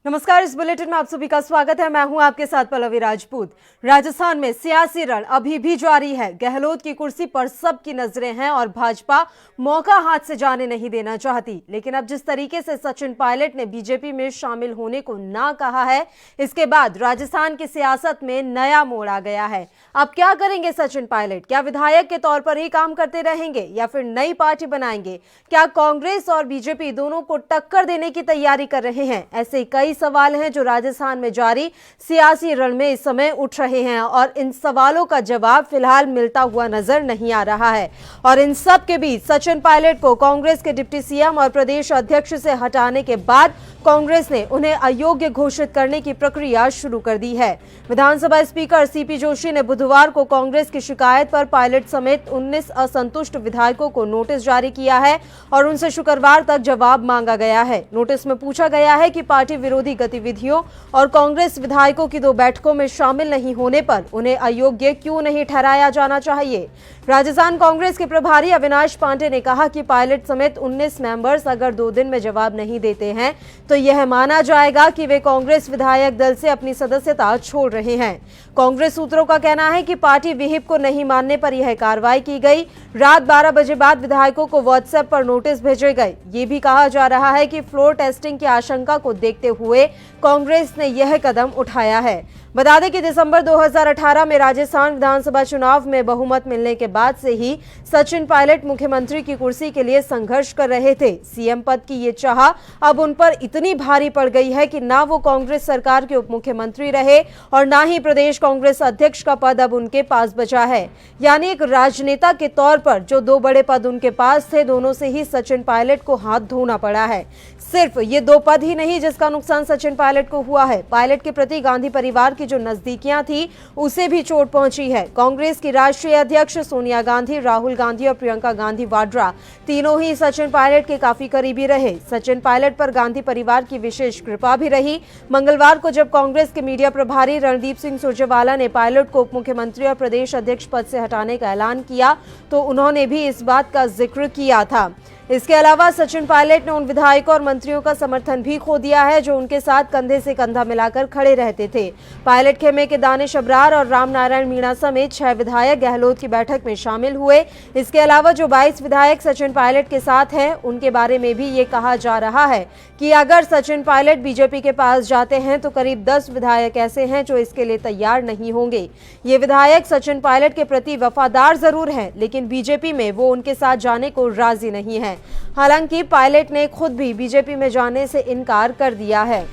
नमस्कार, इस बुलेटिन में आप सभी का स्वागत है। मैं हूं आपके साथ पल्लवी राजपूत। राजस्थान में सियासी रण अभी भी जारी है। गहलोत की कुर्सी पर सबकी नजरें हैं और भाजपा मौका हाथ से जाने नहीं देना चाहती। लेकिन अब जिस तरीके से सचिन पायलट ने बीजेपी में शामिल होने को ना कहा है, इसके बाद राजस्थान की सियासत में नया मोड़ आ गया है। अब क्या करेंगे सचिन पायलट? क्या विधायक के तौर पर ही काम करते रहेंगे या फिर नई पार्टी बनाएंगे? क्या कांग्रेस और बीजेपी दोनों को टक्कर देने की तैयारी कर रहे हैं? ऐसे कई सवाल हैं जो राजस्थान में जारी सियासी रण में इस समय उठ रहे हैं और इन सवालों का जवाब फिलहाल मिलता हुआ नजर नहीं आ रहा है। और इन सब के बीच सचिन पायलट को कांग्रेस के डिप्टी सीएम और प्रदेश अध्यक्ष से हटाने के बाद कांग्रेस ने उन्हें अयोग्य घोषित करने की प्रक्रिया शुरू कर दी है। विधानसभा स्पीकर सीपी जोशी ने बुधवार को कांग्रेस की शिकायत पर पायलट समेत 19 असंतुष्ट विधायकों को नोटिस जारी किया है और उनसे शुक्रवार तक जवाब मांगा गया है। नोटिस में पूछा गया है कि पार्टी विरोधी गतिविधियों और कांग्रेस विधायकों की 2 बैठकों में शामिल नहीं होने पर उन्हें अयोग्य क्यों नहीं ठहराया जाना चाहिए। राजस्थान कांग्रेस के प्रभारी अविनाश पांडे ने कहा कि पायलट समेत 19 मेंबर्स अगर 2 दिन में जवाब नहीं देते हैं तो यह माना जाएगा कि वे कांग्रेस विधायक दल से अपनी सदस्यता छोड़ रहे हैं। कांग्रेस सूत्रों का कहना है कि पार्टी विहिप को नहीं मानने पर यह कार्रवाई की गई। रात 12 बजे बाद विधायकों को व्हाट्सएप पर नोटिस भेजे गए। ये भी कहा जा रहा है कि फ्लोर टेस्टिंग की आशंका को देखते हुए कांग्रेस ने यह कदम उठाया है। बता दें कि दिसंबर 2018 में राजस्थान विधानसभा चुनाव में बहुमत मिलने के बाद से ही सचिन पायलट मुख्यमंत्री की कुर्सी के लिए संघर्ष कर रहे थे। सीएम पद की ये चाह अब उन पर इतनी भारी पड़ गई है कि ना वो कांग्रेस सरकार के उप मुख्यमंत्री रहे और ना ही प्रदेश कांग्रेस अध्यक्ष का पद अब उनके पास बचा है। यानी एक राजनेता के तौर पर जो 2 बड़े पद उनके पास थे, दोनों से ही सचिन पायलट को हाथ धोना पड़ा है। सिर्फ ये 2 पद ही नहीं जिसका नुकसान सचिन पायलट को हुआ है। पायलट के प्रति गांधी परिवार की जो नजदीकियां थी उसे भी चोट पहुंची है। कांग्रेस की राष्ट्रीय अध्यक्ष सोनिया गांधी, राहुल गांधी और प्रियंका गांधी वाड्रा तीनों ही सचिन पायलट के काफी करीबी रहे। सचिन पायलट पर गांधी परिवार की विशेष कृपा भी रही। मंगलवार को जब कांग्रेस के मीडिया प्रभारी रणदीप सिंह सुरजेवाला ने पायलट को उप मुख्यमंत्री और प्रदेश अध्यक्ष पद से हटाने का ऐलान किया तो उन्होंने भी इस बात का जिक्र किया था। इसके अलावा सचिन पायलट ने उन विधायकों और मंत्रियों का समर्थन भी खो दिया है जो उनके साथ कंधे से कंधा मिलाकर खड़े रहते थे। पायलट खेमे के दानिश अब्रार और राम नारायण मीणा समेत 6 विधायक गहलोत की बैठक में शामिल हुए। इसके अलावा जो 22 विधायक सचिन पायलट के साथ हैं उनके बारे में भी ये कहा जा रहा है कि अगर सचिन पायलट बीजेपी के पास जाते हैं तो करीब 10 विधायक ऐसे हैं जो इसके लिए तैयार नहीं होंगे। ये विधायक सचिन पायलट के प्रति वफादार जरूर हैं, लेकिन बीजेपी में वो उनके साथ जाने को राजी नहीं है। हालांकि पायलट ने खुद भी बीजेपी में जाने से इनकार कर दिया है।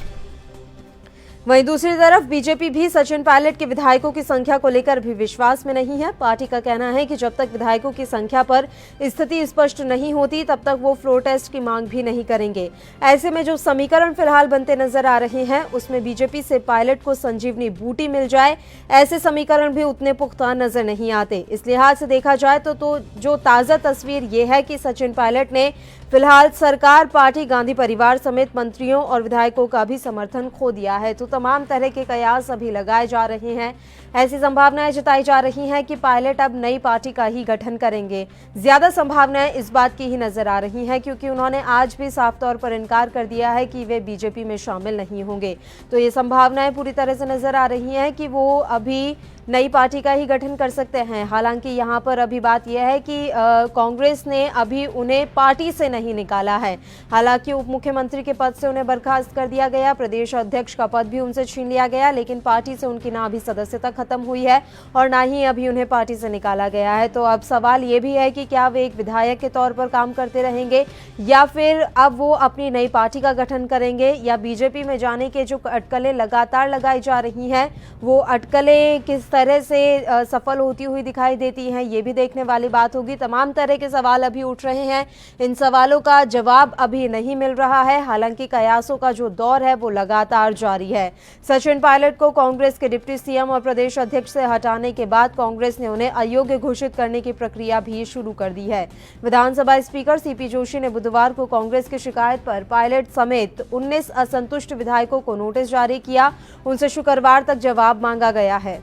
वहीं दूसरी तरफ बीजेपी भी सचिन पायलट के विधायकों की संख्या को लेकर भी विश्वास में नहीं है। पार्टी का कहना है कि जब तक विधायकों की संख्या पर स्थिति स्पष्ट नहीं होती तब तक वो फ्लोर टेस्ट की मांग भी नहीं करेंगे। ऐसे में जो समीकरण फिलहाल बनते नजर आ रहे हैं उसमें बीजेपी से पायलट को संजीवनी बूटी मिल जाए, ऐसे समीकरण भी उतने पुख्ता नजर नहीं आते। इस लिहाज से देखा जाए तो जो ताजा तस्वीर ये है कि सचिन पायलट ने फिलहाल सरकार, पार्टी, गांधी परिवार समेत मंत्रियों और विधायकों का भी समर्थन खो दिया है। तो तमाम तरह के कयास अभी लगाए जा रहे हैं। ऐसी संभावनाएं जताई जा रही हैं कि पायलट अब नई पार्टी का ही गठन करेंगे। ज्यादा संभावनाएं इस बात की ही नजर आ रही हैं क्योंकि उन्होंने आज भी साफ तौर पर इनकार कर दिया है कि वे बीजेपी में शामिल नहीं होंगे। तो ये संभावनाएं पूरी तरह से नजर आ रही हैं कि वो अभी नई पार्टी का ही गठन कर सकते हैं। हालांकि यहाँ पर अभी बात यह है कि कांग्रेस ने अभी उन्हें पार्टी से नहीं निकाला है। हालांकि उप मुख्यमंत्री के पद से उन्हें बर्खास्त कर दिया गया, प्रदेश अध्यक्ष का पद भी उनसे छीन लिया गया, लेकिन पार्टी से उनकी ना अभी सदस्यता खत्म हुई है और ना ही अभी उन्हें पार्टी से निकाला गया है। तो अब सवाल ये भी है कि क्या वे एक विधायक के तौर पर काम करते रहेंगे या फिर अब वो अपनी नई पार्टी का गठन करेंगे, या बीजेपी में जाने के जो अटकलें लगातार लगाई जा रही हैं वो अटकलें किस तरह से सफल होती हुई दिखाई देती हैं, ये भी देखने वाली बात होगी। तमाम तरह के सवाल अभी उठ रहे हैं। इन सवालों का जवाब अभी नहीं मिल रहा है। हालांकि कयासों का जो दौर है वो लगातार जारी है। सचिन पायलट को कांग्रेस के डिप्टी सीएम और प्रदेश अध्यक्ष से हटाने के बाद कांग्रेस ने उन्हें अयोग्य घोषित करने की प्रक्रिया भी शुरू कर दी है। विधानसभा स्पीकर सीपी जोशी ने बुधवार को कांग्रेस की शिकायत पर पायलट समेत 19 असंतुष्ट विधायकों को नोटिस जारी किया। उनसे शुक्रवार तक जवाब मांगा गया है।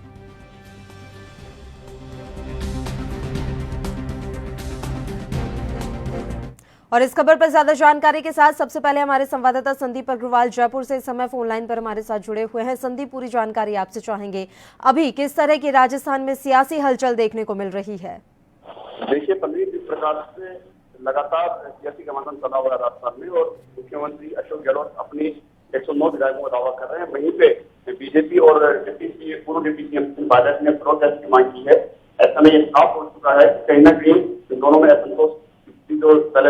और इस खबर पर ज्यादा जानकारी के साथ सबसे पहले हमारे संवाददाता संदीप अग्रवाल जयपुर से इस समय फोन लाइन पर हमारे साथ जुड़े हुए हैं। संदीप, पूरी जानकारी आपसे चाहेंगे, अभी किस तरह की राजस्थान में सियासी हलचल देखने को मिल रही है? देखिए पल्लवी, जिस प्रकार से लगातार सियासी घमासान चला हुआ है राजस्थान में और मुख्यमंत्री अशोक गहलोत अपनी 109 विधायकों का दावा कर रहे हैं, वहीं पे बीजेपी और पूर्व डिप्टी सीएम सचिन पायलट ने प्रोटेस्ट की मांग की है। ऐसा में ये साफ हो चुका है कि कहीं ना कहीं दोनों में असंतोष जो पहले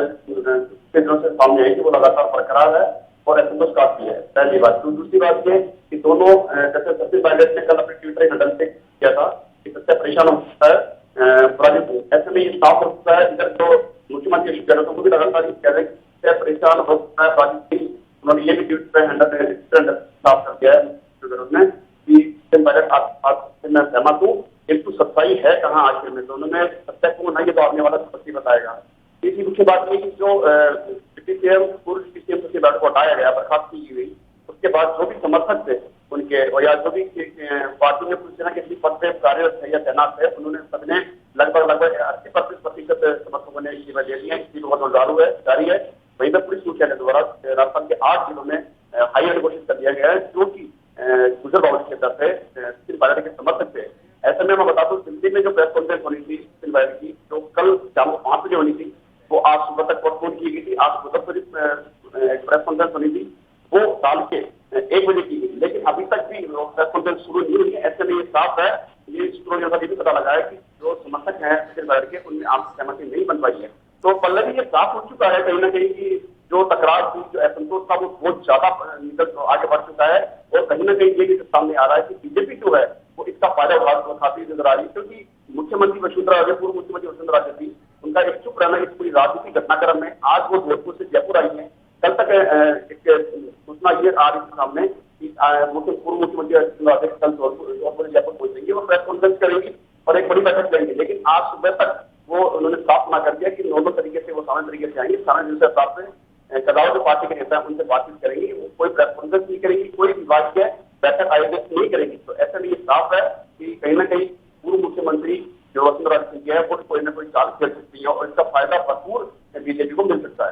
दिनों से सामने आई थी वो लगातार बरकरार है और असंतोष काफी है, पहली बात। तो दूसरी बात ये कि दोनों, जैसे सचिन पायलट ने कल अपने ट्विटर हैंडल से किया था कि सच्चा परेशान हो सकता है ऐसे में ये साफ हो सकता है। इधर तो मुख्यमंत्री अशोक गहलोत को भी लगातार कह रहे हैं परेशान हो सकता है राजनीति। उन्होंने ये भी ट्विटर हैंडल साफ कर दिया है गहलोत ने कि सचिन पायलट आपसे मैं सहमत हूँ, किंतु सच्चाई है कहाँ आखिर में, दोनों में सच्चाई कौन है ये तो आने वाला वक्त ही बताएगा। तीसरी मुख्य बात ये कि जो डिप्टी सीएम पूर्व डिप्टी सीएम सचिन पायलट को हटाया गया, बर्खास्त की गई, उसके बाद जो भी समर्थक थे उनके और या जो भी पार्टी में पूरी तरह के पद पे कार्यरत है या तैनात है, उन्होंने सबने लगभग 80% समर्थकों ने ये दे दिया। इसकी बहुत जारी है। वहीं पर पुलिस मुख्यालय द्वारा राजस्थान के 8 जिलों में हाई अलर्ट घोषित कर दिया गया है, जो की गुजरबावली क्षेत्र से सचिन पायलट के समर्थक थे। ऐसे में मैं बता दूं, दिल्ली में जो प्रेस कॉन्फ्रेंस होनी थी सचिन पायलट की, जो कल शाम को 5 बजे होनी थी, वो आज सुबह तक पोस्टपोन की गई थी। आज सुबह प्रेस कॉन्फ्रेंस होनी थी, वो साल के 1 बजे की गई, लेकिन अभी तक भी प्रेस कॉन्फ्रेंस शुरू नहीं हुई है। ऐसे में ये साफ है, ये सूत्रों ने भी पता लगाया कि जो समर्थक हैं सचिन पायलट के, उनमें आपसी सहमति नहीं बन पाई है। तो पल्लवी, ये साफ हो चुका है कहीं ना कहीं की जो तकरार थी, जो असंतोष था, वो बहुत ज्यादा आगे बढ़ चुका है और कहीं ना कहीं ये भी सामने आ रहा है कि बीजेपी जो है वो इसका फायदा उठाती नजर आ रही है, क्योंकि मुख्यमंत्री वसुंधरा राजे, पूर्व मुख्यमंत्री वसुंधरा राजे थी, उनका एक चुप रहना इस पूरी राजनीतिक घटनाक्रम में। आज वो जोधपुर से जयपुर आई है, कल तक एक सूचना ये आ रही थी सामने कि पूर्व मुख्यमंत्री वसुंधरा राजे कल जोधपुर जयपुर पहुंचेंगे और प्रेस कॉन्फ्रेंस करेंगी और एक बड़ी बैठक करेंगे, लेकिन आज सुबह तक वो उन्होंने साफ मना कर दिया कि नॉर्मल तरीके से वो सामान्य तरीके से आएंगे। सामान्य जिस हिसाब से कदावर जो पार्टी के नेता है उनसे बातचीत करेंगी, वो कोई प्रेस कॉन्फ्रेंस नहीं करेंगी, कोई विभागीय बैठक आयोजित नहीं करेंगी। तो ऐसे में ये साफ है कि कहीं ना कहीं पूर्व मुख्यमंत्री जो वसुंधरा राजे है वो कोई ना कोई चाल खेल सकती है और इसका फायदा भरपूर बीजेपी को मिल सकता है।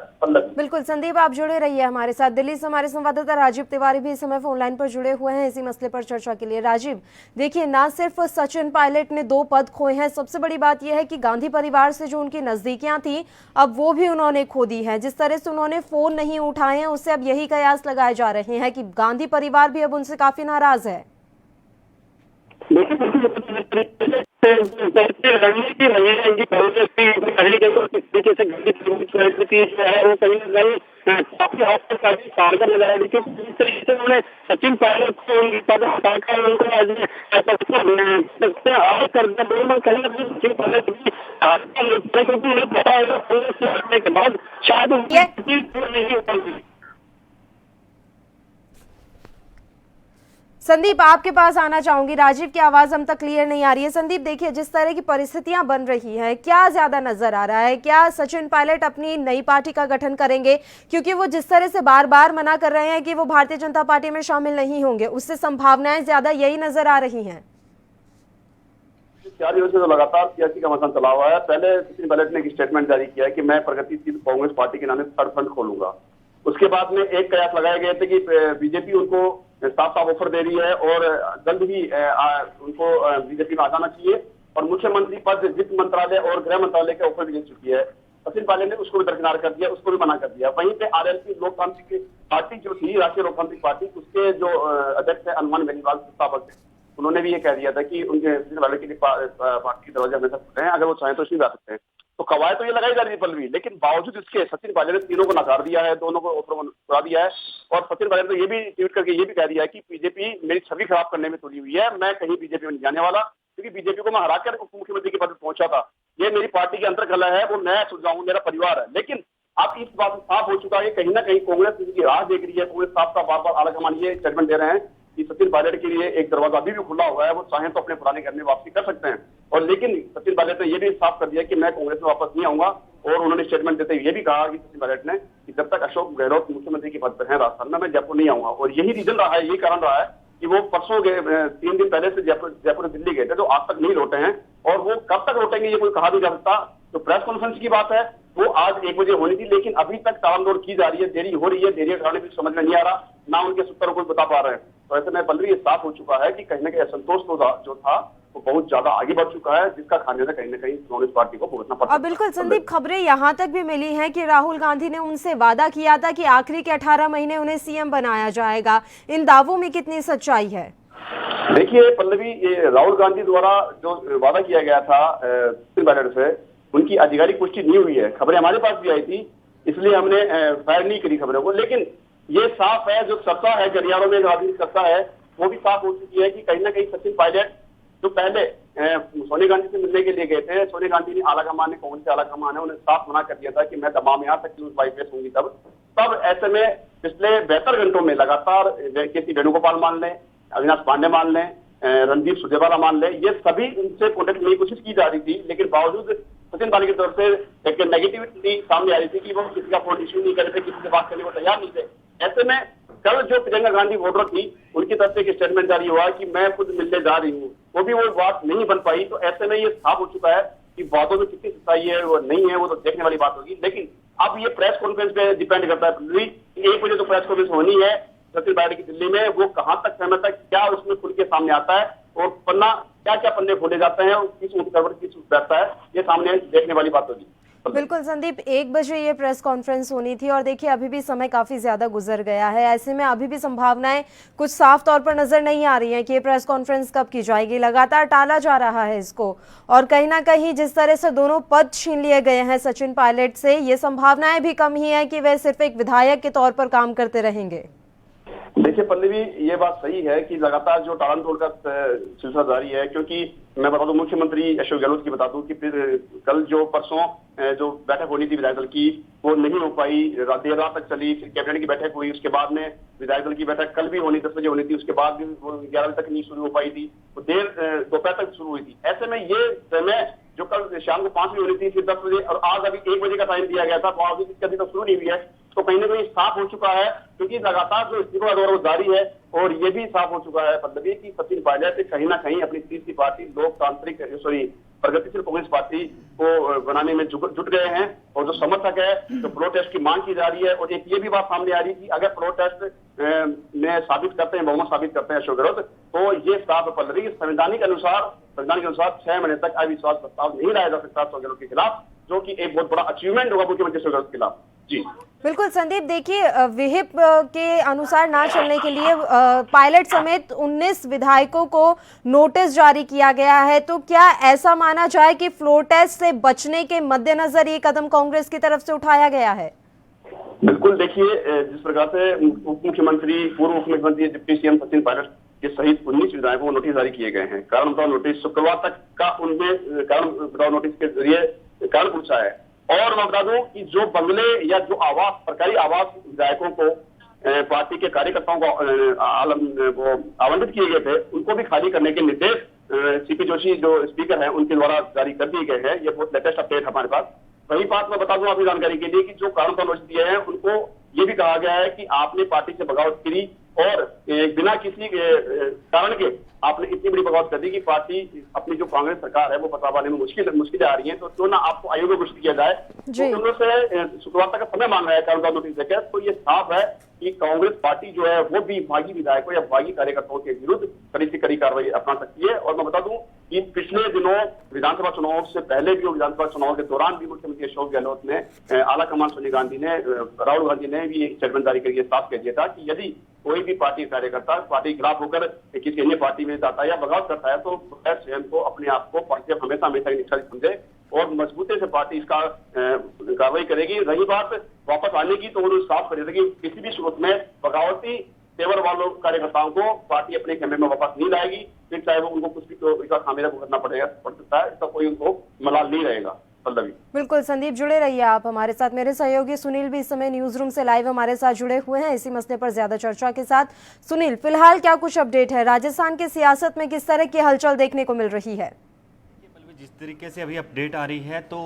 बिल्कुल संदीप, आप जुड़े रहिए हमारे साथ। दिल्ली से हमारे संवाददाता राजीव तिवारी भी इस समय फोन लाइन पर जुड़े हुए हैं इसी मसले पर चर्चा के लिए। राजीव, देखिए, ना सिर्फ सचिन पायलट ने 2 पद खोए हैं, सबसे बड़ी बात यह है कि गांधी परिवार से जो उनकी नजदीकियां थी, अब वो भी उन्होंने खो दी है। जिस तरह से उन्होंने फोन नहीं उठाए हैं, उससे अब यही कयास लगाए जा रहे हैं कि गांधी परिवार भी अब उनसे काफी नाराज है। रणनीति रहेगी कांग्रेस की पहले तरीके से काफी हद तक काफी कारगर लगाया, लेकिन जिस तरीके से उन्होंने सचिन पायलट को पद हटाकर उनको कर दिया, कहीं ना कहीं सचिन पायलट की क्योंकि उन्हें पता है कांग्रेस से हटने के बाद शायद नहीं हो पाएगी। संदीप, आपके पास आना चाहूंगी। राजीव की आवाज हम तक क्लियर नहीं आ रही है। संदीप, देखिए, जिस तरह की परिस्थितियां बन रही हैं, क्या ज्यादा नजर आ रहा है? क्या सचिन पायलट अपनी नई पार्टी का गठन करेंगे? क्योंकि वो जिस तरह से बार बार मना कर रहे हैं कि वो भारतीय जनता पार्टी में शामिल नहीं होंगे, उससे संभावनाएं ज्यादा यही नजर आ रही हैं। 4 दिनों से तो लगातार सियासी घमासान चला हुआ है। पहले सचिन पायलट ने एक स्टेटमेंट जारी किया है कि मैं प्रगतिशील कांग्रेस पार्टी के नाम से थर्ड फ्रंट खोलूंगा। उसके बाद में एक कयास लगाए गए थे कि बीजेपी उनको साफ ऑफर दे रही है और जल्द ही उनको बीजेपी में आ जाना चाहिए और मुख्यमंत्री पद वित्त मंत्रालय और गृह मंत्रालय के ऑफर भी दे चुकी है। सचिन पायलट ने उसको भी दरकिनार कर दिया, उसको भी मना कर दिया। वहीं पे आरएलपी लोकतांत्रिक पार्टी जो थी, राष्ट्रीय लोकतांत्रिक पार्टी, उसके जो अध्यक्ष है हनुमान बेनीवाल साहब, उन्होंने भी ये कह दिया था कि उनके सचिन पायलट के लिए पार्टी के दरवाजे हमेशा खुले हैं, अगर वो चाहें तो उसमें जा सकते हैं। तो कवायद तो ये लगाई जा रही है पल्लवी, लेकिन बावजूद इसके सचिन पायलट ने तीनों को नकार दिया है, दोनों को ऑफर करा दिया है और सचिन पायलट ने ये भी ट्वीट करके ये भी कह दिया है कि बीजेपी मेरी छवि खराब करने में तुली हुई है, मैं कहीं बीजेपी में नहीं जाने वाला, क्योंकि बीजेपी को मैं हराकर उप मुख्यमंत्री के पद पर पहुंचा था। ये मेरी पार्टी की अंतर्कलह है, वो मैं सुलझाऊं, मेरा परिवार है। लेकिन अब इस बात साफ हो चुका है, कहीं ना कहीं कांग्रेस की राह देख रही है। कांग्रेस साफ का बार बार आलाकमान ये स्टेटमेंट दे रहे हैं कि सचिन पायलट के लिए एक दरवाजा अभी भी खुला हुआ है, वो चाहें तो अपने पुराने घर में वापसी कर सकते हैं। और लेकिन सचिन पायलट ने यह भी साफ कर दिया कि मैं कांग्रेस में वापस नहीं आऊंगा और उन्होंने स्टेटमेंट देते हुए ये भी कहा कि सचिन पायलट ने कि जब तक अशोक गहलोत मुख्यमंत्री के पद पर है राजस्थान में, मैं जयपुर नहीं आऊंगा। और यही रीजन रहा है, यही कारण रहा है कि वो परसों 3 दिन पहले से जयपुर दिल्ली गए थे, जो आज तक नहीं लौटे हैं और वो कब तक लौटेंगे ये कोई कहा नहीं जा सकता। तो प्रेस कॉन्फ्रेंस की बात है, वो आज 1 बजे होनी थी, लेकिन अभी तक तामझाम की जा रही है, देरी हो रही है। देरी के कारण भी समझ में नहीं आ रहा, ना उनके सूत्र को बता पा रहे हैं। तो ऐसे में पल्लवी ये साफ हो चुका है कि कहीं ना कहीं असंतोष जो था वो बहुत ज्यादा आगे बढ़ चुका है, जिसका खामियाजा कहीं ना कहीं कांग्रेस पार्टी को भुगतना पड़ रहा है। और बिल्कुल संदीप, खबरें यहाँ तक भी मिली हैं कि राहुल गांधी ने उनसे वादा किया था कि आखिरी के 18 महीने उन्हें सीएम बनाया जाएगा। इन दावों में कितनी सच्चाई है? देखिए पल्लवी, ये राहुल गांधी द्वारा जो वादा किया गया था बैलेट से, उनकी आधिकारिक पुष्टि नहीं हुई है। खबरें हमारे पास भी आई थी, इसलिए हमने फायर नहीं करी खबरों को। लेकिन ये साफ है, जो चर्चा है गलियारों में, राजनीतिक चर्चा है, वो भी साफ हो चुकी है कि कहीं ना कहीं सचिन पायलट जो पहले सोनिया गांधी से मिलने के लिए गए थे, सोनिया गांधी ने आलाकमान ने, कांग्रेस आलाकमान है, उन्हें साफ मना कर दिया था कि मैं दबाव में आ सकती हूँ, बाईपेस होंगी। तब ऐसे में पिछले 72 घंटों में लगातार के.सी. वेणुगोपाल मान लें, अविनाश पांडे मान लें, रणदीप सुरजेवाला मान लें, ये सभी उनसे कॉन्टेक्ट करने की कोशिश की जा रही थी। लेकिन बावजूद सचिन पायलट की तरफ से एक नेगेटिविटी सामने आ रही थी कि वो किसी का फोन इश्यू नहीं कर रहे थे, किसी से बात करने को तैयार नहीं थे। ऐसे में कल जो प्रियंका गांधी वोटर थी, उनकी तरफ से एक स्टेटमेंट जारी हुआ कि मैं खुद मिलने जा रही हूँ, वो भी वो बात नहीं बन पाई। तो ऐसे में ये साफ हो चुका है कि बातों में कितनी सच्चाई है वो नहीं है, वो तो देखने वाली बात होगी। लेकिन अब ये प्रेस कॉन्फ्रेंस पे डिपेंड करता है। 1 बजे तो प्रेस कॉन्फ्रेंस होनी है सचिन पायलट की दिल्ली में, वो कहां तक सहमत है, क्या उसमें खुल के सामने आता है और पन्ना क्या क्या पन्ने खोले जाते हैं और किस उठ किस बैठता है, ये सामने देखने वाली बात होगी। बिल्कुल संदीप, 1 बजे ये प्रेस कॉन्फ्रेंस होनी थी और देखिए अभी भी समय काफी ज्यादा गुजर गया है। ऐसे में अभी भी संभावनाएं कुछ साफ तौर पर नजर नहीं आ रही हैं कि ये प्रेस कॉन्फ्रेंस कब की जाएगी। लगातार टाला जा रहा है इसको, और कहीं ना कहीं जिस तरह से दोनों पद छीन लिए गए हैं सचिन पायलट से, ये संभावनाएं भी कम ही है कि वे सिर्फ एक विधायक के तौर पर काम करते रहेंगे। देखिए पल्लवी, ये बात सही है कि लगातार जो टालमटोल का सिलसिला जारी है, क्योंकि मैं बता दूं मुख्यमंत्री अशोक गहलोत की बता दूं कि फिर कल जो परसों जो बैठक होनी थी विधायक दल की, वो नहीं हो पाई, देर रात तक चली। फिर कैबिनेट की बैठक हुई, उसके बाद में विधायक दल की बैठक कल भी होनी 10 बजे होनी थी, उसके बाद भी वो 11 बजे तक नहीं शुरू हो पाई थी, वो देर दोपहर तक शुरू हुई थी। ऐसे में ये समय जो कल शाम को 5 बजे होनी थी, फिर 10 बजे, और आज अभी 1 बजे का टाइम दिया गया था, तो आज अभी तक शुरू नहीं हुई है। तो कहीं ना कहीं साफ हो चुका है, क्योंकि लगातार जो इस्तीफा का दौर वो जारी है। और ये भी साफ हो चुका है पल्लवी कि सचिन पायलट कहीं ना कहीं अपनी तीसरी पार्टी लोकतांत्रिक प्रगतिशील कांग्रेस पार्टी को बनाने में जुट गए हैं। और जो समर्थक है, जो प्रोटेस्ट की मांग की जा रही है, और एक ये भी बात सामने आ रही है कि अगर प्रोटेस्ट में साबित करते हैं, बहुमत साबित करते हैं अशोक गहलोत, तो ये साफ पल्लवी संवैधानिक के अनुसार 6 महीने तक अविश्वास प्रस्ताव नहीं लाया जा सकता अशोक गहलोत के खिलाफ, जो कि एक बहुत बड़ा अचीवमेंट होगा मुख्यमंत्री अशोक गहलोत के खिलाफ। जी बिल्कुल संदीप, देखिए विहिप के अनुसार ना चलने के लिए पायलट समेत 19 विधायकों को नोटिस जारी किया गया है। तो क्या ऐसा माना जाए कि फ्लोर टेस्ट से बचने के मद्देनजर ये कदम कांग्रेस की तरफ से उठाया गया है? बिल्कुल, देखिए जिस प्रकार से उप मुख्यमंत्री, पूर्व उप मुख्यमंत्री डिप्टी सीएम सचिन पायलट के सहित 19 विधायकों को नोटिस जारी किए गए हैं। कारण बताओ नोटिस शुक्रवार तक का उनमें कारण बताओ नोटिस के जरिए कारण पूछा है। और मैं बता दूं कि जो बंगले या जो आवास, सरकारी आवास विधायकों को पार्टी के कार्यकर्ताओं को आवंटित किए गए थे, उनको भी खाली करने के निर्देश सीपी जोशी जो स्पीकर हैं उनके द्वारा जारी कर दिए गए हैं। ये बहुत लेटेस्ट अपडेट हमारे पास। वही बात मैं बता दूं आपकी जानकारी के लिए कि जो कारण पर नोटिस दिए हैं, उनको ये भी कहा गया है कि आपने पार्टी से बगावत करी और बिना किसी कारण के आपने इतनी बड़ी बगावत कर दी कि पार्टी अपनी जो कांग्रेस सरकार है वो पता पाने में मुश्किलें आ रही हैं। तो क्यों ना आपको आयोग में घोषित किया जाए। तो उन्होंने से शुक्रवार तक का समय मांग रहा है कारण नोटिस देकर। तो ये साफ है कि कांग्रेस पार्टी जो है वो भी बागी विधायकों या बागी कार्यकर्ताओं के विरुद्ध कड़ी से कड़ी कार्रवाई अपना सकती है। और मैं बता दूं कि पिछले दिनों विधानसभा चुनाव से पहले भी और विधानसभा चुनाव के दौरान भी मुख्यमंत्री अशोक गहलोत ने, आला कमान सोनिया गांधी ने, राहुल गांधी ने भी एक स्टेटमेंट जारी करके साफ कह दिया था कि यदि कोई भी पार्टी कार्यकर्ता पार्टी के खिलाफ होकर किसी अन्य पार्टी में जाता है या बगावत करता है, तो स्वयं को अपने आप को पार्टी हमेशा निष्ठाली समझे और मजबूती से पार्टी इसका कार्रवाई करेगी। रही बात वापस आने की, तो उन्होंने साफ कर दिया था कि किसी भी सूरत में बगावती तेवर वालों कार्यकर्ताओं को पार्टी अपने खेमे में वापस नहीं लाएगी। फिर चाहे वो उनको कुछ भी इसका खामियाजा भुगतना पड़ सकता है, इसका कोई उनको मलाल नहीं रहेगा। बिल्कुल संदीप, जुड़े रहिए आप हमारे साथ। मेरे सहयोगी सुनील भी इस समय न्यूज रूम से लाइव हमारे साथ जुड़े हुए हैं इसी मसले पर ज्यादा चर्चा के साथ। सुनील, फिलहाल क्या कुछ अपडेट है? राजस्थान की सियासत में किस तरह की हलचल देखने को मिल रही है? जिस तरीके से अभी अपडेट आ रही है तो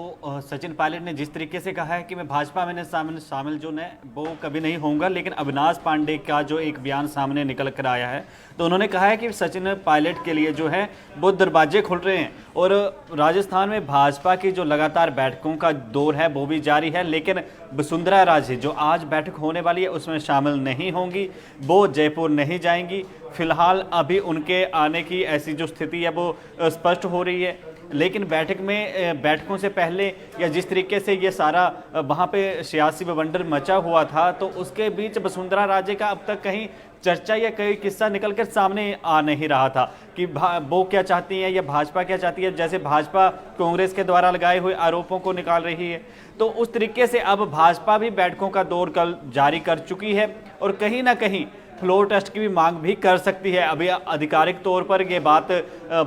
सचिन पायलट ने जिस तरीके से कहा है कि मैं भाजपा में शामिल जो है वो कभी नहीं होऊंगा, लेकिन अविनाश पांडे का जो एक बयान सामने निकल कर आया है तो उन्होंने कहा है कि सचिन पायलट के लिए जो है वो दरवाजे खुल रहे हैं और राजस्थान में भाजपा की जो लगातार बैठकों का दौर है वो भी जारी है, लेकिन वसुंधरा राजे जो आज बैठक होने वाली है उसमें शामिल नहीं होंगी, वो जयपुर नहीं जाएंगी। फिलहाल अभी उनके आने की ऐसी जो स्थिति है वो स्पष्ट हो रही है, लेकिन बैठकों से पहले या जिस तरीके से ये सारा वहाँ पे सियासी बवंडर मचा हुआ था तो उसके बीच वसुंधरा राजे का अब तक कहीं चर्चा या कोई किस्सा निकलकर सामने आ नहीं रहा था कि वो क्या चाहती है या भाजपा क्या चाहती है। जैसे भाजपा कांग्रेस के द्वारा लगाए हुए आरोपों को निकाल रही है तो उस तरीके से अब भाजपा भी बैठकों का दौर कल जारी कर चुकी है और कहीं ना कहीं फ्लोर टेस्ट की भी मांग भी कर सकती है। अभी आधिकारिक तौर पर ये बात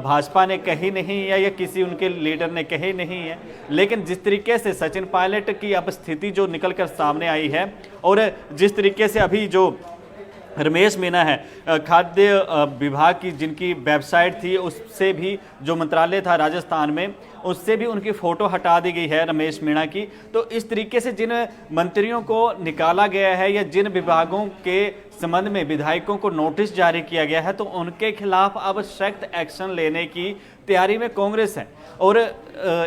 भाजपा ने कही नहीं है या किसी उनके लीडर ने कही नहीं है, लेकिन जिस तरीके से सचिन पायलट की अब स्थिति जो निकल कर सामने आई है और जिस तरीके से अभी जो रमेश मीना है खाद्य विभाग की जिनकी वेबसाइट थी उससे भी जो मंत्रालय था राजस्थान में उससे भी उनकी फ़ोटो हटा दी गई है रमेश मीणा की। तो इस तरीके से जिन मंत्रियों को निकाला गया है या जिन विभागों के संबंध में विधायकों को नोटिस जारी किया गया है तो उनके खिलाफ अब सख्त एक्शन लेने की तैयारी में कांग्रेस है। और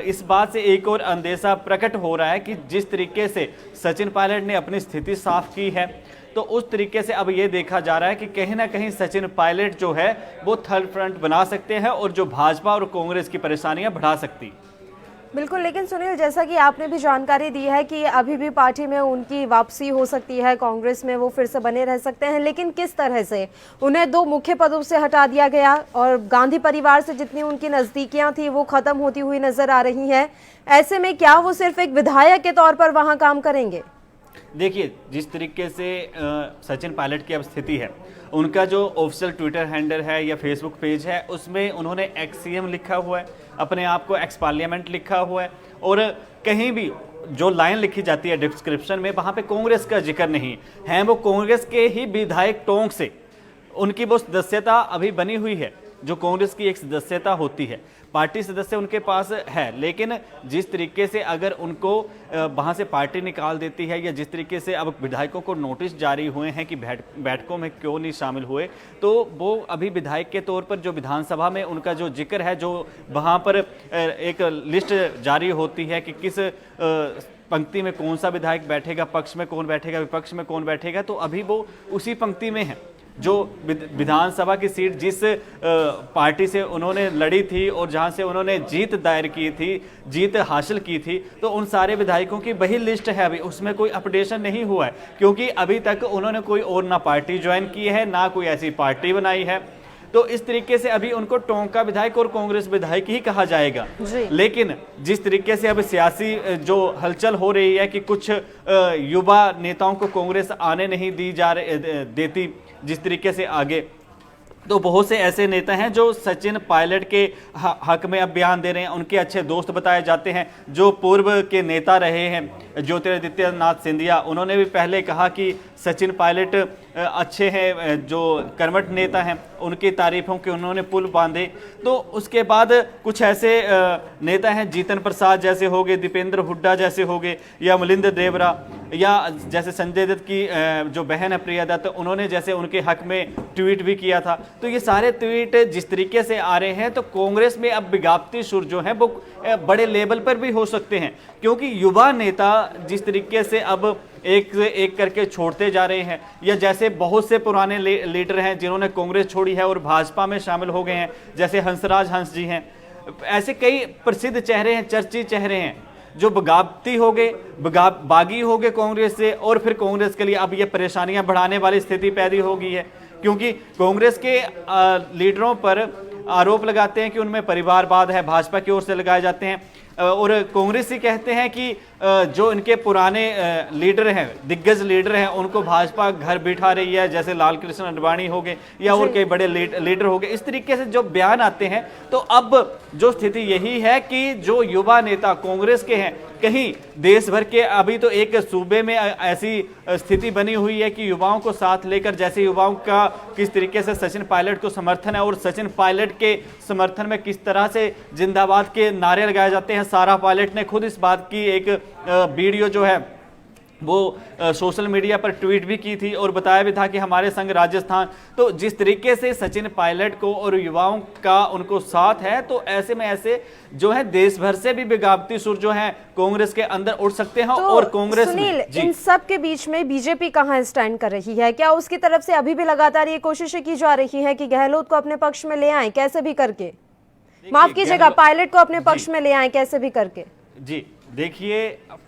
इस बात से एक और अंदेशा प्रकट हो रहा है कि जिस तरीके से सचिन पायलट ने अपनी स्थिति साफ की है तो उस तरीके से अब ये देखा जा रहा है कि कहीं ना कहीं सचिन पायलट जो है वो थर्ड फ्रंट बना सकते हैं और जो भाजपा और कांग्रेस की परेशानियां बढ़ा सकती। बिल्कुल, लेकिन सुनील, जैसा कि आपने भी जानकारी दी है कि अभी भी पार्टी में उनकी वापसी हो सकती है, कांग्रेस में वो फिर से बने रह सकते हैं, लेकिन किस तरह से उन्हें 2 मुख्य पदों से हटा दिया गया और गांधी परिवार से जितनी उनकी नज़दीकियां थी वो खत्म होती हुई नजर आ रही हैं। ऐसे में क्या वो सिर्फ एक विधायक के तौर पर वहां काम करेंगे? देखिए, जिस तरीके से सचिन पायलट की अब स्थिति है, उनका जो ऑफिशियल ट्विटर हैंडल है या फेसबुक पेज है उसमें उन्होंने एक्स-सीएम लिखा हुआ है, अपने आप को एक्स पार्लियामेंट लिखा हुआ है और कहीं भी जो लाइन लिखी जाती है डिस्क्रिप्शन में वहाँ पे कांग्रेस का जिक्र नहीं है। वो कांग्रेस के ही विधायक टोंक से उनकी वो सदस्यता अभी बनी हुई है जो कांग्रेस की एक सदस्यता होती है, पार्टी सदस्य उनके पास है, लेकिन जिस तरीके से अगर उनको वहां से पार्टी निकाल देती है या जिस तरीके से अब विधायकों को नोटिस जारी हुए हैं कि बैठकों में क्यों नहीं शामिल हुए तो वो अभी विधायक के तौर पर जो विधानसभा में उनका जो जिक्र है, जो वहां पर एक लिस्ट जारी होती है कि किस पंक्ति में कौन सा विधायक बैठेगा, पक्ष में कौन बैठेगा, विपक्ष में कौन बैठेगा, तो अभी वो उसी पंक्ति में है। जो विधानसभा की सीट जिस पार्टी से उन्होंने लड़ी थी और जहां से उन्होंने जीत दायर की थी, जीत हासिल की थी, तो उन सारे विधायकों की वही लिस्ट है, अभी उसमें कोई अपडेशन नहीं हुआ है क्योंकि अभी तक उन्होंने कोई और ना पार्टी ज्वाइन की है ना कोई ऐसी पार्टी बनाई है। तो इस तरीके से अभी उनको टोंक का विधायक और कांग्रेस विधायक ही कहा जाएगा। लेकिन जिस तरीके से अब सियासी जो हलचल हो रही है कि कुछ युवा नेताओं को कांग्रेस आने नहीं देती जिस तरीके से आगे, तो बहुत से ऐसे नेता हैं जो सचिन पायलट के हक में अब बयान दे रहे हैं, उनके अच्छे दोस्त बताए जाते हैं। जो पूर्व के नेता रहे हैं ज्योतिरादित्यनाथ सिंधिया, उन्होंने भी पहले कहा कि सचिन पायलट अच्छे हैं, जो कर्मठ नेता हैं, उनकी तारीफों के उन्होंने पुल बांधे। तो उसके बाद कुछ ऐसे नेता हैं, जीतन प्रसाद जैसे हो गए, दीपेंद्र हुड्डा जैसे हो गए, या मिलिंद देवरा, या जैसे संजय दत्त की जो बहन है प्रिया दत्त, उन्होंने जैसे उनके हक में ट्वीट भी किया था। तो ये सारे ट्वीट जिस तरीके से आ रहे हैं तो कांग्रेस में अब बिगावती सुर जो है वो बड़े लेवल पर भी हो सकते हैं, क्योंकि युवा नेता जिस तरीके से अब एक एक करके छोड़ते जा रहे हैं, या जैसे बहुत से पुराने लीडर हैं जिन्होंने कांग्रेस छोड़ी है और भाजपा में शामिल हो गए हैं, जैसे हंसराज हंस जी हैं, ऐसे कई प्रसिद्ध चेहरे हैं, चर्चित चेहरे हैं जो बगावती हो गए, बागी हो गए कांग्रेस से, और फिर कांग्रेस के लिए अब ये परेशानियां बढ़ाने वाली स्थिति पैदा हो गई है, क्योंकि कांग्रेस के लीडरों पर आरोप लगाते हैं कि उनमें परिवारवाद है, भाजपा की ओर से लगाए जाते हैं, और कांग्रेस ही कहते हैं कि जो इनके पुराने लीडर हैं, दिग्गज लीडर हैं, उनको भाजपा घर बिठा रही है, जैसे लाल कृष्ण आडवाणी हो गए या और कई बड़े लीडर हो गए। इस तरीके से जो बयान आते हैं, तो अब जो स्थिति यही है कि जो युवा नेता कांग्रेस के हैं, कहीं देश भर के अभी तो एक सूबे में ऐसी स्थिति बनी हुई है कि युवाओं को साथ लेकर, जैसे युवाओं का किस तरीके से सचिन पायलट को समर्थन है और सचिन पायलट के समर्थन में किस तरह से जिंदाबाद के नारे लगाए जाते हैं। सारा पायलट ने खुद इस बात की एक वीडियो जो है वो सोशल मीडिया पर ट्वीट भी की थी और बताया भी था कि हमारे संग राजस्थान। तो जिस तरीके से सचिन पायलट को और युवाओं का उनको साथ है, तो ऐसे में ऐसे जो है देश भर से भी बेगाबती सुर जो है कांग्रेस के अंदर उठ सकते हैं। तो और कांग्रेस सुनील, इन सब के बीच में बीजेपी कहां स्टैंड कर रही है? क्या उसकी तरफ से अभी भी लगातार ये कोशिशें की जा रही है कि गहलोत को अपने पक्ष में ले आए कैसे भी करके? माफ कीजिएगा, पायलट को अपने पक्ष में ले आए कैसे भी करके। जी देखिए,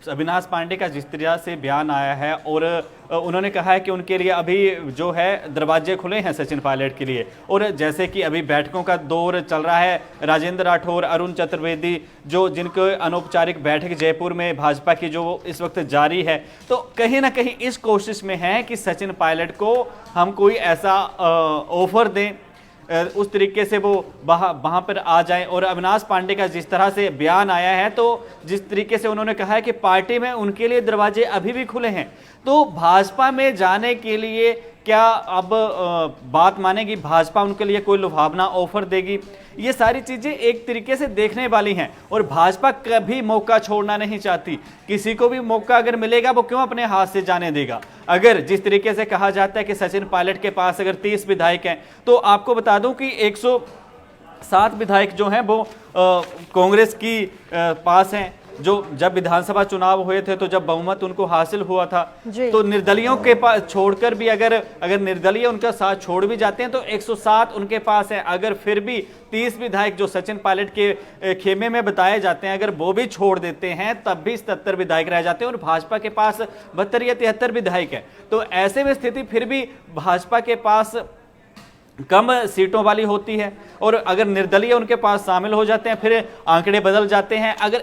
अविनाश पांडे का जिस तरह से बयान आया है और उन्होंने कहा है कि उनके लिए अभी जो है दरवाजे खुले हैं सचिन पायलट के लिए। और जैसे कि अभी बैठकों का दौर चल रहा है, राजेंद्र राठौर, अरुण चतुर्वेदी जो जिनको अनौपचारिक बैठक जयपुर में भाजपा की जो इस वक्त जारी है, तो कहीं ना कहीं इस कोशिश में है कि सचिन पायलट को हम कोई ऐसा ऑफर दें, उस तरीके से वो वहां पर आ जाएं। और अविनाश पांडे का जिस तरह से बयान आया है, तो जिस तरीके से उन्होंने कहा है कि पार्टी में उनके लिए दरवाजे अभी भी खुले हैं, तो भाजपा में जाने के लिए क्या अब बात मानेगी भाजपा, उनके लिए कोई लुभावना ऑफर देगी? ये सारी चीजें एक तरीके से देखने वाली हैं। और भाजपा कभी मौका छोड़ना नहीं चाहती, किसी को भी मौका अगर मिलेगा वो क्यों अपने हाथ से जाने देगा। अगर जिस तरीके से कहा जाता है कि सचिन पायलट के पास अगर 30 विधायक हैं, तो आपको बता दूं कि 107 विधायक जो हैं वो कांग्रेस की पास हैं। जो जब विधानसभा चुनाव हुए थे, तो जब बहुमत उनको हासिल हुआ था, तो निर्दलियों के पास छोड़कर भी अगर निर्दलीय उनका साथ छोड़ भी जाते हैं तो 107 उनके पास है। अगर फिर भी 30 विधायक जो सचिन पायलट के खेमे में बताए जाते हैं, अगर वो भी छोड़ देते हैं, तब भी 77 विधायक रह जाते हैं और भाजपा के पास 72 या 73 विधायक है। तो ऐसे में स्थिति फिर भी भाजपा के पास कम सीटों वाली होती है और अगर निर्दलीय उनके पास शामिल हो जाते हैं, फिर आंकड़े बदल जाते हैं। अगर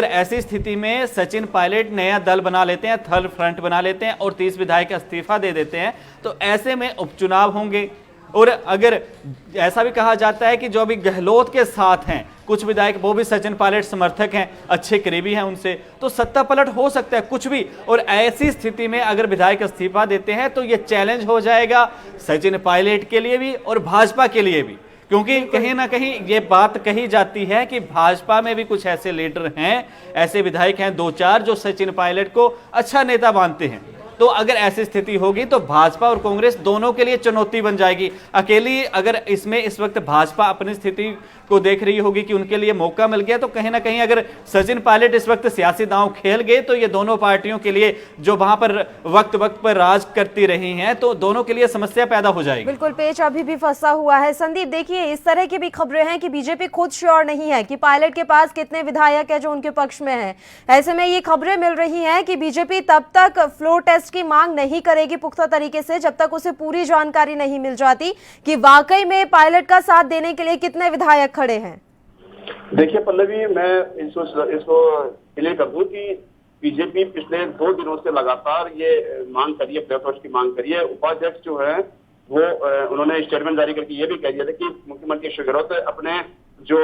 ऐसी स्थिति में सचिन पायलट नया दल बना लेते हैं, थर्ड फ्रंट बना लेते हैं और 30 विधायक इस्तीफा दे देते हैं, तो ऐसे में उपचुनाव होंगे। और अगर ऐसा भी कहा जाता है कि जो अभी गहलोत के साथ हैं कुछ विधायक, वो भी सचिन पायलट समर्थक हैं, अच्छे करीबी हैं उनसे, तो सत्ता पलट हो सकता है कुछ भी। और ऐसी स्थिति में अगर विधायक इस्तीफा देते हैं तो ये चैलेंज हो जाएगा सचिन पायलट के लिए भी और भाजपा के लिए भी, क्योंकि कहीं ना कहीं ये बात कही जाती है कि भाजपा में भी कुछ ऐसे लीडर हैं, ऐसे विधायक हैं 2-4 जो सचिन पायलट को अच्छा नेता मानते हैं। तो अगर ऐसी स्थिति होगी तो भाजपा और कांग्रेस दोनों के लिए चुनौती बन जाएगी। अकेली अगर इसमें इस वक्त भाजपा अपनी स्थिति को देख रही होगी कि उनके लिए मौका मिल गया, तो कहीं ना कहीं अगर सचिन पायलट इस वक्त सियासी दांव खेल गए, तो ये दोनों पार्टियों के लिए जो वहां पर वक्त पर राज करती रही हैं, तो दोनों के लिए समस्या पैदा हो जाएगी। बिल्कुल, पेच अभी भी फंसा हुआ है। संदीप, देखिए इस तरह की भी खबरें हैं कि बीजेपी खुद श्योर नहीं है कि पायलट के पास कितने विधायक है जो उनके पक्ष में है। ऐसे में ये खबरें मिल रही हैं कि बीजेपी तब तक फ्लोर टेस्ट की मांग नहीं करेगी पुख्ता तरीके से जब तक उसे पूरी जानकारी नहीं मिल जाती कि वाकई में पायलट का साथ देने के लिए कितने विधायक खड़े हैं। देखिए पल्लवी, मैं इसको क्लियर कर दूं कि बीजेपी पिछले 2 दिनों से लगातार ये मांग करी है, फ्लोर की मांग करी है। उपाध्यक्ष जो है वो उन्होंने स्टेटमेंट जारी करके ये भी कह दिया था कि मुख्यमंत्री अशोक गहलोत अपने जो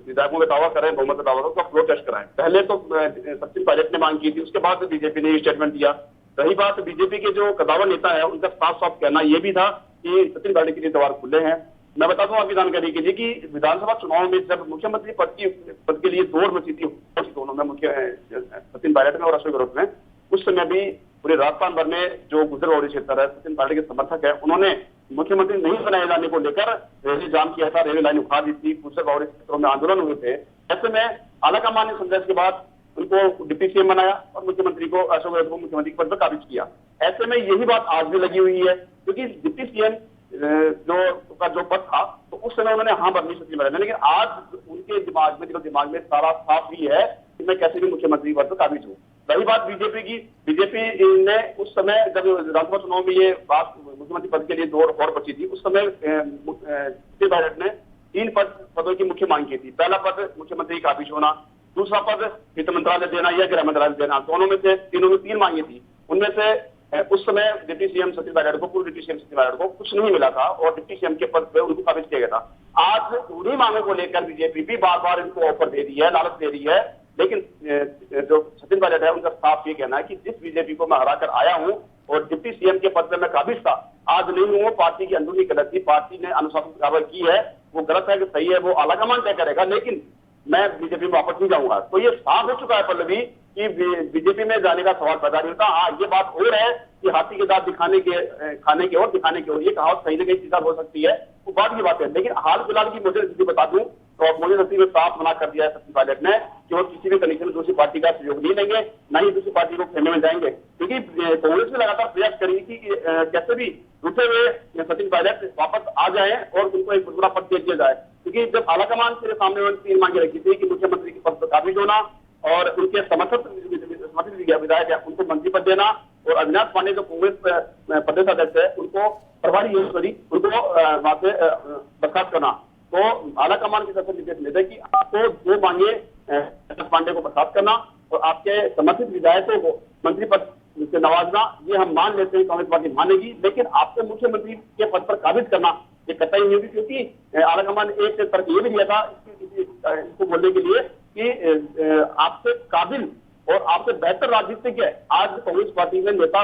विधायकों में दावा कर रहे हैं, बहुमत का दावा उसका फ्लोर टेस्ट कराएं। पहले तो सचिन पायलट ने मांग की थी, उसके बाद बीजेपी ने स्टेटमेंट दिया। रही बात बीजेपी के जो कदावर नेता है, उनका साफ साफ कहना यह भी था कि सचिन पायलट के लिए द्वार खुले हैं। मैं बता दूं आपकी जानकारी के लिए कि विधानसभा चुनाव में जब मुख्यमंत्री पद के लिए दौड़ मची थी दोनों में, सचिन पायलट में और अशोक गहलोत में, उस समय भी पूरे राजस्थान भर में जो गुजरवाड़ी क्षेत्र है, सचिन पायलट के समर्थक है, उन्होंने मुख्यमंत्री नहीं बनाए जाने को लेकर रेलवे जाम किया था, रेलवे लाइन उखाड़ दी थी, गुजरवाड़ी क्षेत्रों में आंदोलन हुए थे। ऐसे में आलाकमान ने संदेश के बाद उनको डिप्टी सीएम बनाया और मुख्यमंत्री को, अशोक गहलोत को मुख्यमंत्री पद पर काबिज किया। ऐसे में यही बात आज भी लगी हुई है, क्योंकि डिप्टी सीएम जो पद था, तो उस समय उन्होंने हाँ भरनी सचिन पायलट, लेकिन आज उनके दिमाग में सारा साफ ही है कि मैं कैसे भी मुख्यमंत्री पद पर काबिज हूँ। रही बात बीजेपी की, बीजेपी ने उस समय जब विधानसभा चुनाव में ये बात मुख्यमंत्री पद के लिए दौड़ और बची थी, उस समय सचिन पायलट ने 3 पदों की मुख्य मांग की थी। पहला पद मुख्यमंत्री काबिज होना, दूसरा पद वित्त मंत्रालय देना या गृह मंत्रालय देना, दोनों में से तीनों में 3 मांगी थी। उनमें से उस समय डिप्टी सीएम सचिन पायलट को, पूर्व डिप्टी सीएम सचिन पायलट को कुछ नहीं मिला था और डिप्टी सीएम के पद पे उनको काबिज किया गया था। आज उन्हीं मांगों को लेकर बीजेपी भी बार बार इनको ऑफर दे रही है, लालच दे रही है, लेकिन जो सचिन पायलट है उनका साफ ये कहना है कि जिस बीजेपी को मैं हरा कर आया हूं और डिप्टी सीएम के पद पर मैं काबिज था, आज नहीं हूं। पार्टी की अंदरूनी गलती, पार्टी ने अनुशासन कार्रवाई की है, वो गलत है कि सही है वो आलाकमान तय करेगा, लेकिन मैं बीजेपी में वापस नहीं जाऊंगा। तो ये साफ हो चुका है पल्लवी कि बीजेपी में जाने का सवाल पैदा नहीं होता। हाँ, ये बात और है कि हाथी के दांत खाने के और दिखाने की ओर, ये कहावत कहीं ना कहीं सीधा हो सकती है, वो बात की बात है। लेकिन हाल फिलहाल की मुझे स्थिति बता दूं तो मोदी नसीब ने साफ मना कर दिया है सचिन पायलट ने कि वो किसी भी कंडीशन में दूसरी पार्टी का सहयोग नहीं लेंगे, ना ही दूसरी पार्टी को खेलने में जाएंगे, क्योंकि कांग्रेस में लगातार प्रयास करी कि कैसे भी रूठे हुए सचिन पायलट वापस आ जाए और उनको एक बुरा पद दे दिया जाए। क्योंकि जब आलाकमान के सामने तीन मांगे रखी थी कि मुख्यमंत्री के पद पर काबिज होना और उनके समर्थित विधायक है उनको मंत्री पद देना और अविनाश पांडे जो कांग्रेस प्रदेश अध्यक्ष है उनको प्रभारी उनको वहां से बर्खास्त करना, तो आलाकमान के सबसे निर्देश मिले थे कि आपको दो मांगे अविनाश पांडे को बर्खास्त करना और आपके समर्थित विधायकों को मंत्री पद से नवाजना, ये हम मान लेते हैं, कांग्रेस पार्टी मानेगी, लेकिन आपको मुख्यमंत्री के पद पर काबिज करना ये कतई नहीं होगी। क्योंकि आलाकमान ने एक तर्क ये भी दिया था इसको बोलने के लिए कि आपसे काबिल और आपसे बेहतर राजनीतिज्ञ आज कांग्रेस पार्टी में नेता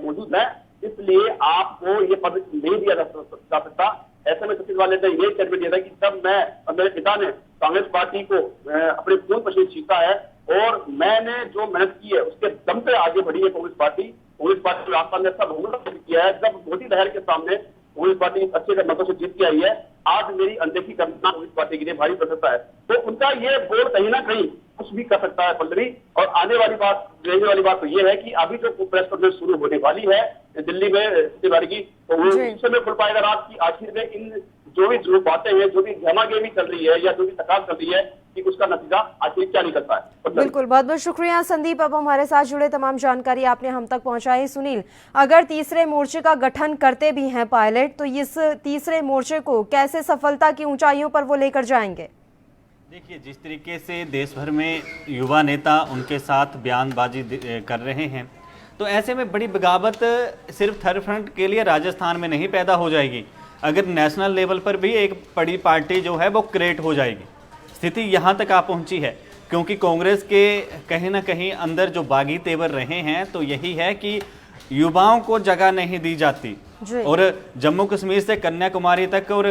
मौजूद है, इसलिए आपको ये पद नहीं दिया जा सकता। ऐसे में सचिन पायलट ने ये स्टेटमेंट दिया था कि जब मैं और मेरे पिता ने कांग्रेस पार्टी को अपने खून पसीने सींचा है और मैंने जो मेहनत की है उसके दम पे आगे बढ़ी है कांग्रेस पार्टी राजस्थान ने अच्छा बहुमत हासिल किया है। जब मोदी लहर के सामने कांग्रेस पार्टी अच्छे मतों से जीत के आई है, आज मेरी अनदेखी करना कांग्रेस पार्टी के लिए भारी प्रशंसा है। तो उनका ये बोल कहीं ना कहीं कुछ भी कर सकता है पल्लवी। और आने वाली बात तो ये है कि अभी जो प्रेस कॉन्फ्रेंस शुरू होने वाली है दिल्ली में तिवारी की, तो वो उस समय खुल पाएगा रात की आखिर में इन जो बातें हैं, जो भी गहमागहमी चल रही है या जो भी तकरार चल रही है कि उसका नतीजा आखिर क्या निकलता है। बिल्कुल, बहुत बहुत शुक्रिया संदीप। अब हमारे साथ जुड़े तमाम जानकारी आपने हम तक पहुंचाई। सुनील, अगर तीसरे मोर्चे का गठन करते भी हैं पायलट, तो इस तीसरे मोर्चे को कैसे सफलता की ऊंचाइयों पर वो लेकर जाएंगे? देखिए, जिस तरीके से देश भर में युवा नेता उनके साथ बयानबाजी कर रहे हैं, तो ऐसे में बड़ी बगावत सिर्फ थर्ड फ्रंट के लिए राजस्थान में नहीं पैदा हो जाएगी, अगर नेशनल लेवल पर भी एक बड़ी पार्टी जो है वो क्रिएट हो जाएगी। स्थिति यहाँ तक आ पहुँची है क्योंकि कांग्रेस के कहीं ना कहीं अंदर जो बागी तेवर रहे हैं तो यही है कि युवाओं को जगह नहीं दी जाती, और जम्मू कश्मीर से कन्याकुमारी तक और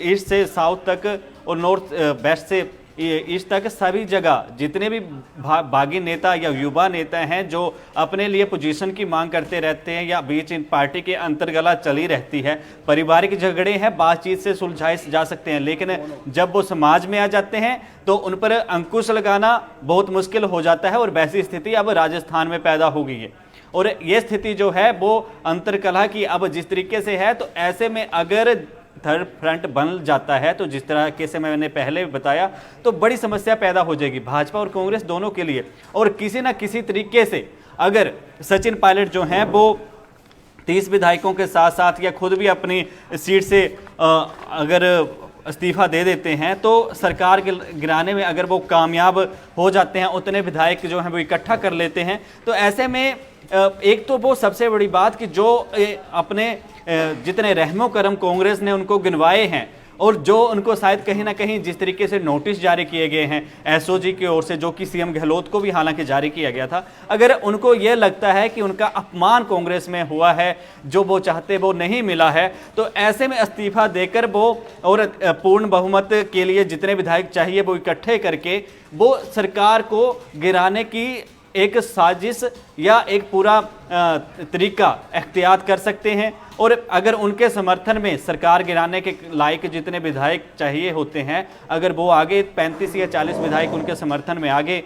ईस्ट से साउथ तक और नॉर्थ वेस्ट से ईस्ट तक सभी जगह जितने भी बागी नेता या युवा नेता हैं जो अपने लिए पोजीशन की मांग करते रहते हैं या बीच इन पार्टी के अंतर्गला चली रहती है। पारिवारिक झगड़े हैं बातचीत से सुलझाए जा सकते हैं, लेकिन जब वो समाज में आ जाते हैं तो उन पर अंकुश लगाना बहुत मुश्किल हो जाता है, और वैसी स्थिति अब राजस्थान में पैदा हो गई है। और ये स्थिति जो है वो अंतर्कलह की अब जिस तरीके से है, तो ऐसे में अगर थर्ड फ्रंट बन जाता है तो जिस तरह से मैंने पहले बताया, तो बड़ी समस्या पैदा हो जाएगी भाजपा और कांग्रेस दोनों के लिए। और किसी ना किसी तरीके से अगर सचिन पायलट जो हैं वो 30 विधायकों के साथ साथ या खुद भी अपनी सीट से अगर इस्तीफा दे देते हैं, तो सरकार गिराने में अगर वो कामयाब हो जाते हैं, उतने विधायक जो हैं वो इकट्ठा कर लेते हैं, तो ऐसे में एक तो वो सबसे बड़ी बात कि जो अपने जितने रहमो करम कांग्रेस ने उनको गिनवाए हैं और जो उनको शायद कहीं ना कहीं जिस तरीके से नोटिस जारी किए गए हैं एसओजी की ओर से, जो कि सीएम गहलोत को भी हालांकि जारी किया गया था, अगर उनको ये लगता है कि उनका अपमान कांग्रेस में हुआ है, जो वो चाहते वो नहीं मिला है, तो ऐसे में इस्तीफा देकर वो और पूर्ण बहुमत के लिए जितने विधायक चाहिए वो इकट्ठे करके वो सरकार को गिराने की एक साजिश या एक पूरा तरीका इख्तियार कर सकते हैं। और अगर उनके समर्थन में सरकार गिराने के लायक जितने विधायक चाहिए होते हैं, अगर वो आगे 35 या 40 विधायक उनके समर्थन में आगे,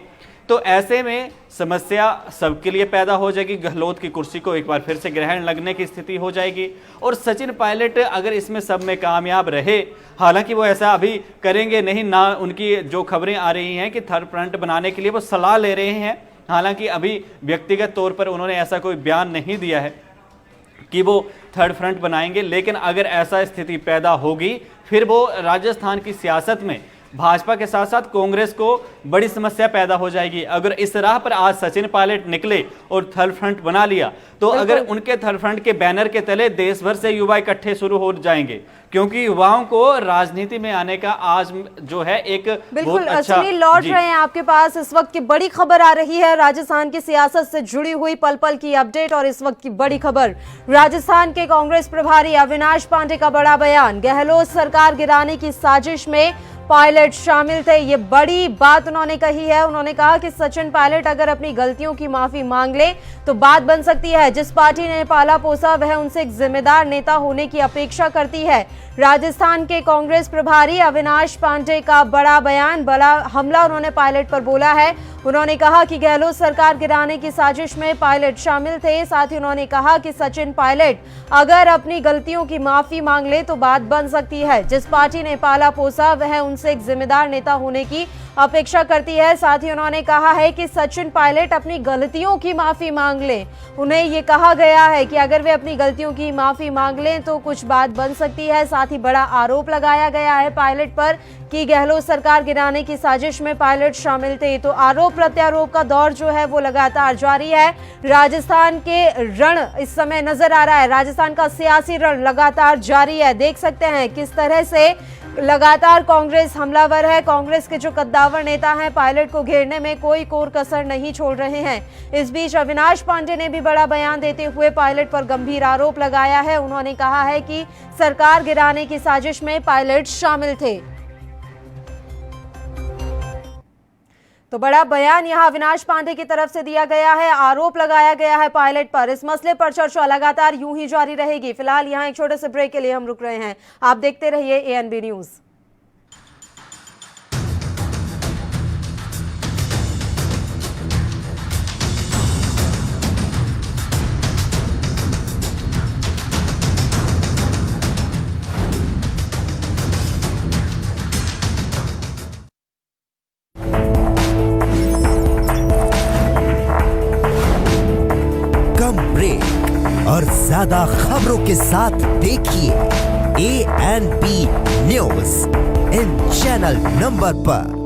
तो ऐसे में समस्या सबके लिए पैदा हो जाएगी। गहलोत की कुर्सी को एक बार फिर से ग्रहण लगने की स्थिति हो जाएगी। और सचिन पायलट अगर इसमें सब में कामयाब रहे, हालांकि वो ऐसा अभी करेंगे नहीं, ना उनकी जो खबरें आ रही हैं कि थर्ड फ्रंट बनाने के लिए वो सलाह ले रहे हैं, हालांकि अभी व्यक्तिगत तौर पर उन्होंने ऐसा कोई बयान नहीं दिया है कि वो थर्ड फ्रंट बनाएंगे, लेकिन अगर ऐसा स्थिति पैदा होगी फिर वो राजस्थान की सियासत में भाजपा के साथ साथ कांग्रेस को बड़ी समस्या पैदा हो जाएगी। अगर इस राह पर आज सचिन पायलट निकले और थर्ड फ्रंट बना लिया, तो अगर उनके थर्ड फ्रंट के बैनर के तले देश भर से युवा इकट्ठे शुरू हो जाएंगे, क्योंकि युवाओं को राजनीति में आने का आज जो है एक बिल्कुल अच्छा सुनील लौट रहे हैं आपके पास। इस वक्त की बड़ी खबर आ रही है, राजस्थान की सियासत से जुड़ी हुई पल पल की अपडेट। और इस वक्त की बड़ी खबर, राजस्थान के कांग्रेस प्रभारी अविनाश पांडे का बड़ा बयान, गहलोत सरकार गिराने की साजिश में पायलट शामिल थे। ये बड़ी बात उन्होंने कही है। उन्होंने कहा कि सचिन पायलट अगर अपनी गलतियों की माफी मांग ले तो बात बन सकती है। जिस पार्टी ने पाला पोसा वह उनसे एक जिम्मेदार नेता होने की अपेक्षा करती है। राजस्थान के कांग्रेस प्रभारी अविनाश पांडे का बड़ा बयान, बड़ा हमला उन्होंने पायलट पर बोला है। उन्होंने कहा कि गहलोत सरकार गिराने की साजिश में पायलट शामिल थे। साथ ही उन्होंने कहा कि सचिन पायलट अगर अपनी गलतियों की माफी मांग ले तो बात बन सकती है। जिस पार्टी ने पाला पोसा वह उनसे एक जिम्मेदार नेता होने की अपेक्षा करती है। साथ ही उन्होंने कहा है कि सचिन पायलट अपनी गलतियों की माफी मांग लें। उन्हें ये कहा गया है कि अगर वे अपनी गलतियों की माफी मांग लें तो कुछ बात बन सकती है। साथ ही बड़ा आरोप लगाया गया है पायलट पर कि गहलोत सरकार गिराने की साजिश में पायलट शामिल थे। तो आरोप प्रत्यारोप का दौर जो है वो लगातार जारी है। राजस्थान के रण इस समय नजर आ रहा है, राजस्थान का सियासी रण लगातार जारी है। देख सकते हैं किस तरह से लगातार कांग्रेस हमलावर है। कांग्रेस के जो कद्दावर नेता हैं पायलट को घेरने में कोई कोर कसर नहीं छोड़ रहे हैं। इस बीच अविनाश पांडे ने भी बड़ा बयान देते हुए पायलट पर गंभीर आरोप लगाया है। उन्होंने कहा है कि सरकार गिराने की साजिश में पायलट शामिल थे। तो बड़ा बयान यहां अविनाश पांडे की तरफ से दिया गया है, आरोप लगाया गया है पायलट पर। इस मसले पर चर्चा लगातार यूं ही जारी रहेगी। फिलहाल यहां एक छोटे से ब्रेक के लिए हम रुक रहे हैं। आप देखते रहिए एएनबी न्यूज। और ज्यादा खबरों के साथ देखिए ANB news in channel number पर।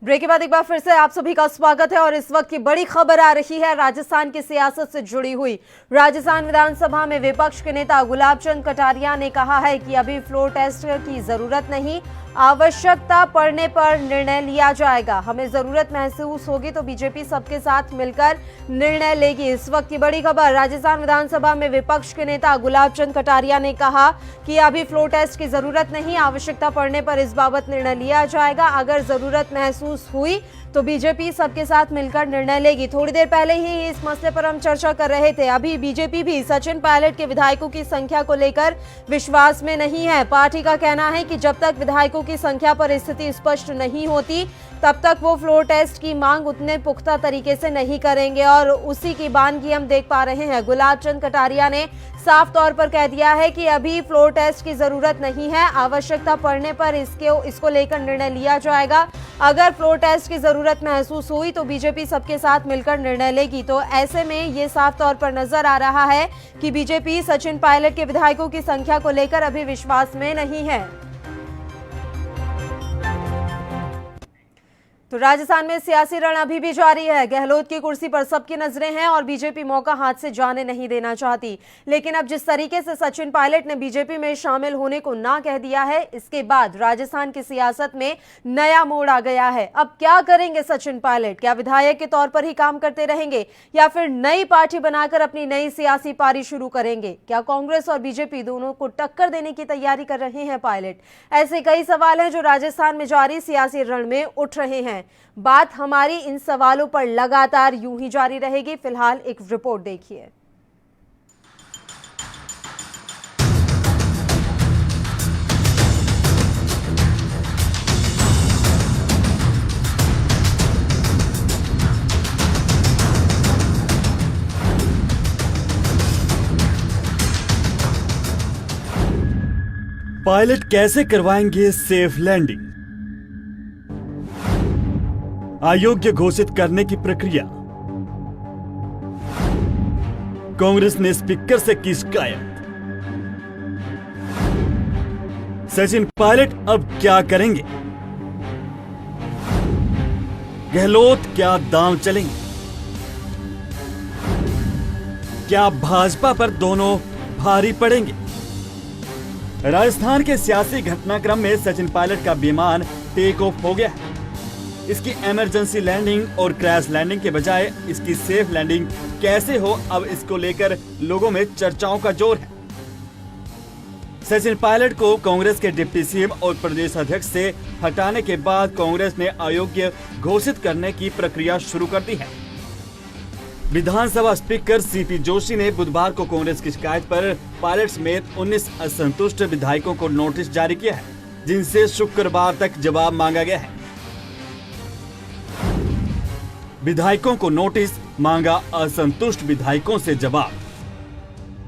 ब्रेक के बाद एक बार फिर से आप सभी का स्वागत है। और इस वक्त की बड़ी खबर आ रही है राजस्थान की सियासत से जुड़ी हुई। राजस्थान विधानसभा में विपक्ष के नेता गुलाब चंद कटारिया ने कहा है कि अभी फ्लोर टेस्ट की जरूरत नहीं, आवश्यकता पड़ने पर निर्णय लिया जाएगा। हमें जरूरत महसूस होगी तो बीजेपी सबके साथ मिलकर निर्णय लेगी। इस वक्त की बड़ी खबर, राजस्थान विधानसभा में विपक्ष के नेता गुलाब चंद कटारिया ने कहा कि अभी फ्लोर टेस्ट की जरूरत नहीं, आवश्यकता पड़ने पर इस बाबत निर्णय लिया जाएगा। अगर जरूरत महसूस हुई तो बीजेपी सबके साथ मिलकर निर्णय लेगी। थोड़ी देर पहले ही इस मसले पर हम चर्चा कर रहे थे। अभी बीजेपी भी सचिन पायलट के विधायकों की संख्या को लेकर विश्वास में नहीं है। पार्टी का कहना है कि जब तक विधायकों की संख्या पर स्थिति स्पष्ट नहीं होती तब तक वो फ्लोर टेस्ट की मांग उतने पुख्ता तरीके से नहीं करेंगे। और उसी की बानगी हम देख पा रहे हैं। गुलाब चंद कटारिया ने साफ तौर पर कह दिया है कि अभी फ्लोर टेस्ट की जरूरत नहीं है, आवश्यकता पड़ने पर इसको लेकर निर्णय लिया जाएगा। अगर फ्लोर टेस्ट की जरूरत महसूस हुई तो बीजेपी सबके साथ मिलकर निर्णय लेगी। तो ऐसे में ये साफ तौर पर नजर आ रहा है कि बीजेपी सचिन पायलट के विधायकों की संख्या को लेकर अभी विश्वास में नहीं है। तो राजस्थान में सियासी रण अभी भी जारी है। गहलोत की कुर्सी पर सबकी नजरें हैं और बीजेपी मौका हाथ से जाने नहीं देना चाहती। लेकिन अब जिस तरीके से सचिन पायलट ने बीजेपी में शामिल होने को ना कह दिया है, इसके बाद राजस्थान की सियासत में नया मोड़ आ गया है। अब क्या करेंगे सचिन पायलट? क्या विधायक के तौर पर ही काम करते रहेंगे या फिर नई पार्टी बनाकर अपनी नई सियासी पारी शुरू करेंगे? क्या कांग्रेस और बीजेपी दोनों को टक्कर देने की तैयारी कर रहे हैं पायलट? ऐसे कई सवाल हैं जो राजस्थान में जारी सियासी रण में उठ रहे हैं। हैं। बात हमारी इन सवालों पर लगातार यूं ही जारी रहेगी। फिलहाल एक रिपोर्ट देखिए। पायलट कैसे करवाएंगे सेफ लैंडिंग? अयोग्य घोषित करने की प्रक्रिया। कांग्रेस ने स्पीकर से की शिकायत। सचिन पायलट अब क्या करेंगे? गहलोत क्या दांव चलेंगे? क्या भाजपा पर दोनों भारी पड़ेंगे? राजस्थान के सियासी घटनाक्रम में सचिन पायलट का विमान टेक ऑफ हो गया है। इसकी इमरजेंसी लैंडिंग और क्रैश लैंडिंग के बजाय इसकी सेफ लैंडिंग कैसे हो, अब इसको लेकर लोगों में चर्चाओं का जोर है। सचिन पायलट को कांग्रेस के डिप्टी सीएम और प्रदेश अध्यक्ष से हटाने के बाद कांग्रेस ने अयोग्य घोषित करने की प्रक्रिया शुरू कर दी है। विधानसभा स्पीकर सीपी जोशी ने बुधवार को कांग्रेस की शिकायत पर पायलट समेत 19 असंतुष्ट विधायकों को नोटिस जारी किया है, जिनसे शुक्रवार तक जवाब मांगा गया है। विधायकों को नोटिस मांगा, असंतुष्ट विधायकों से जवाब।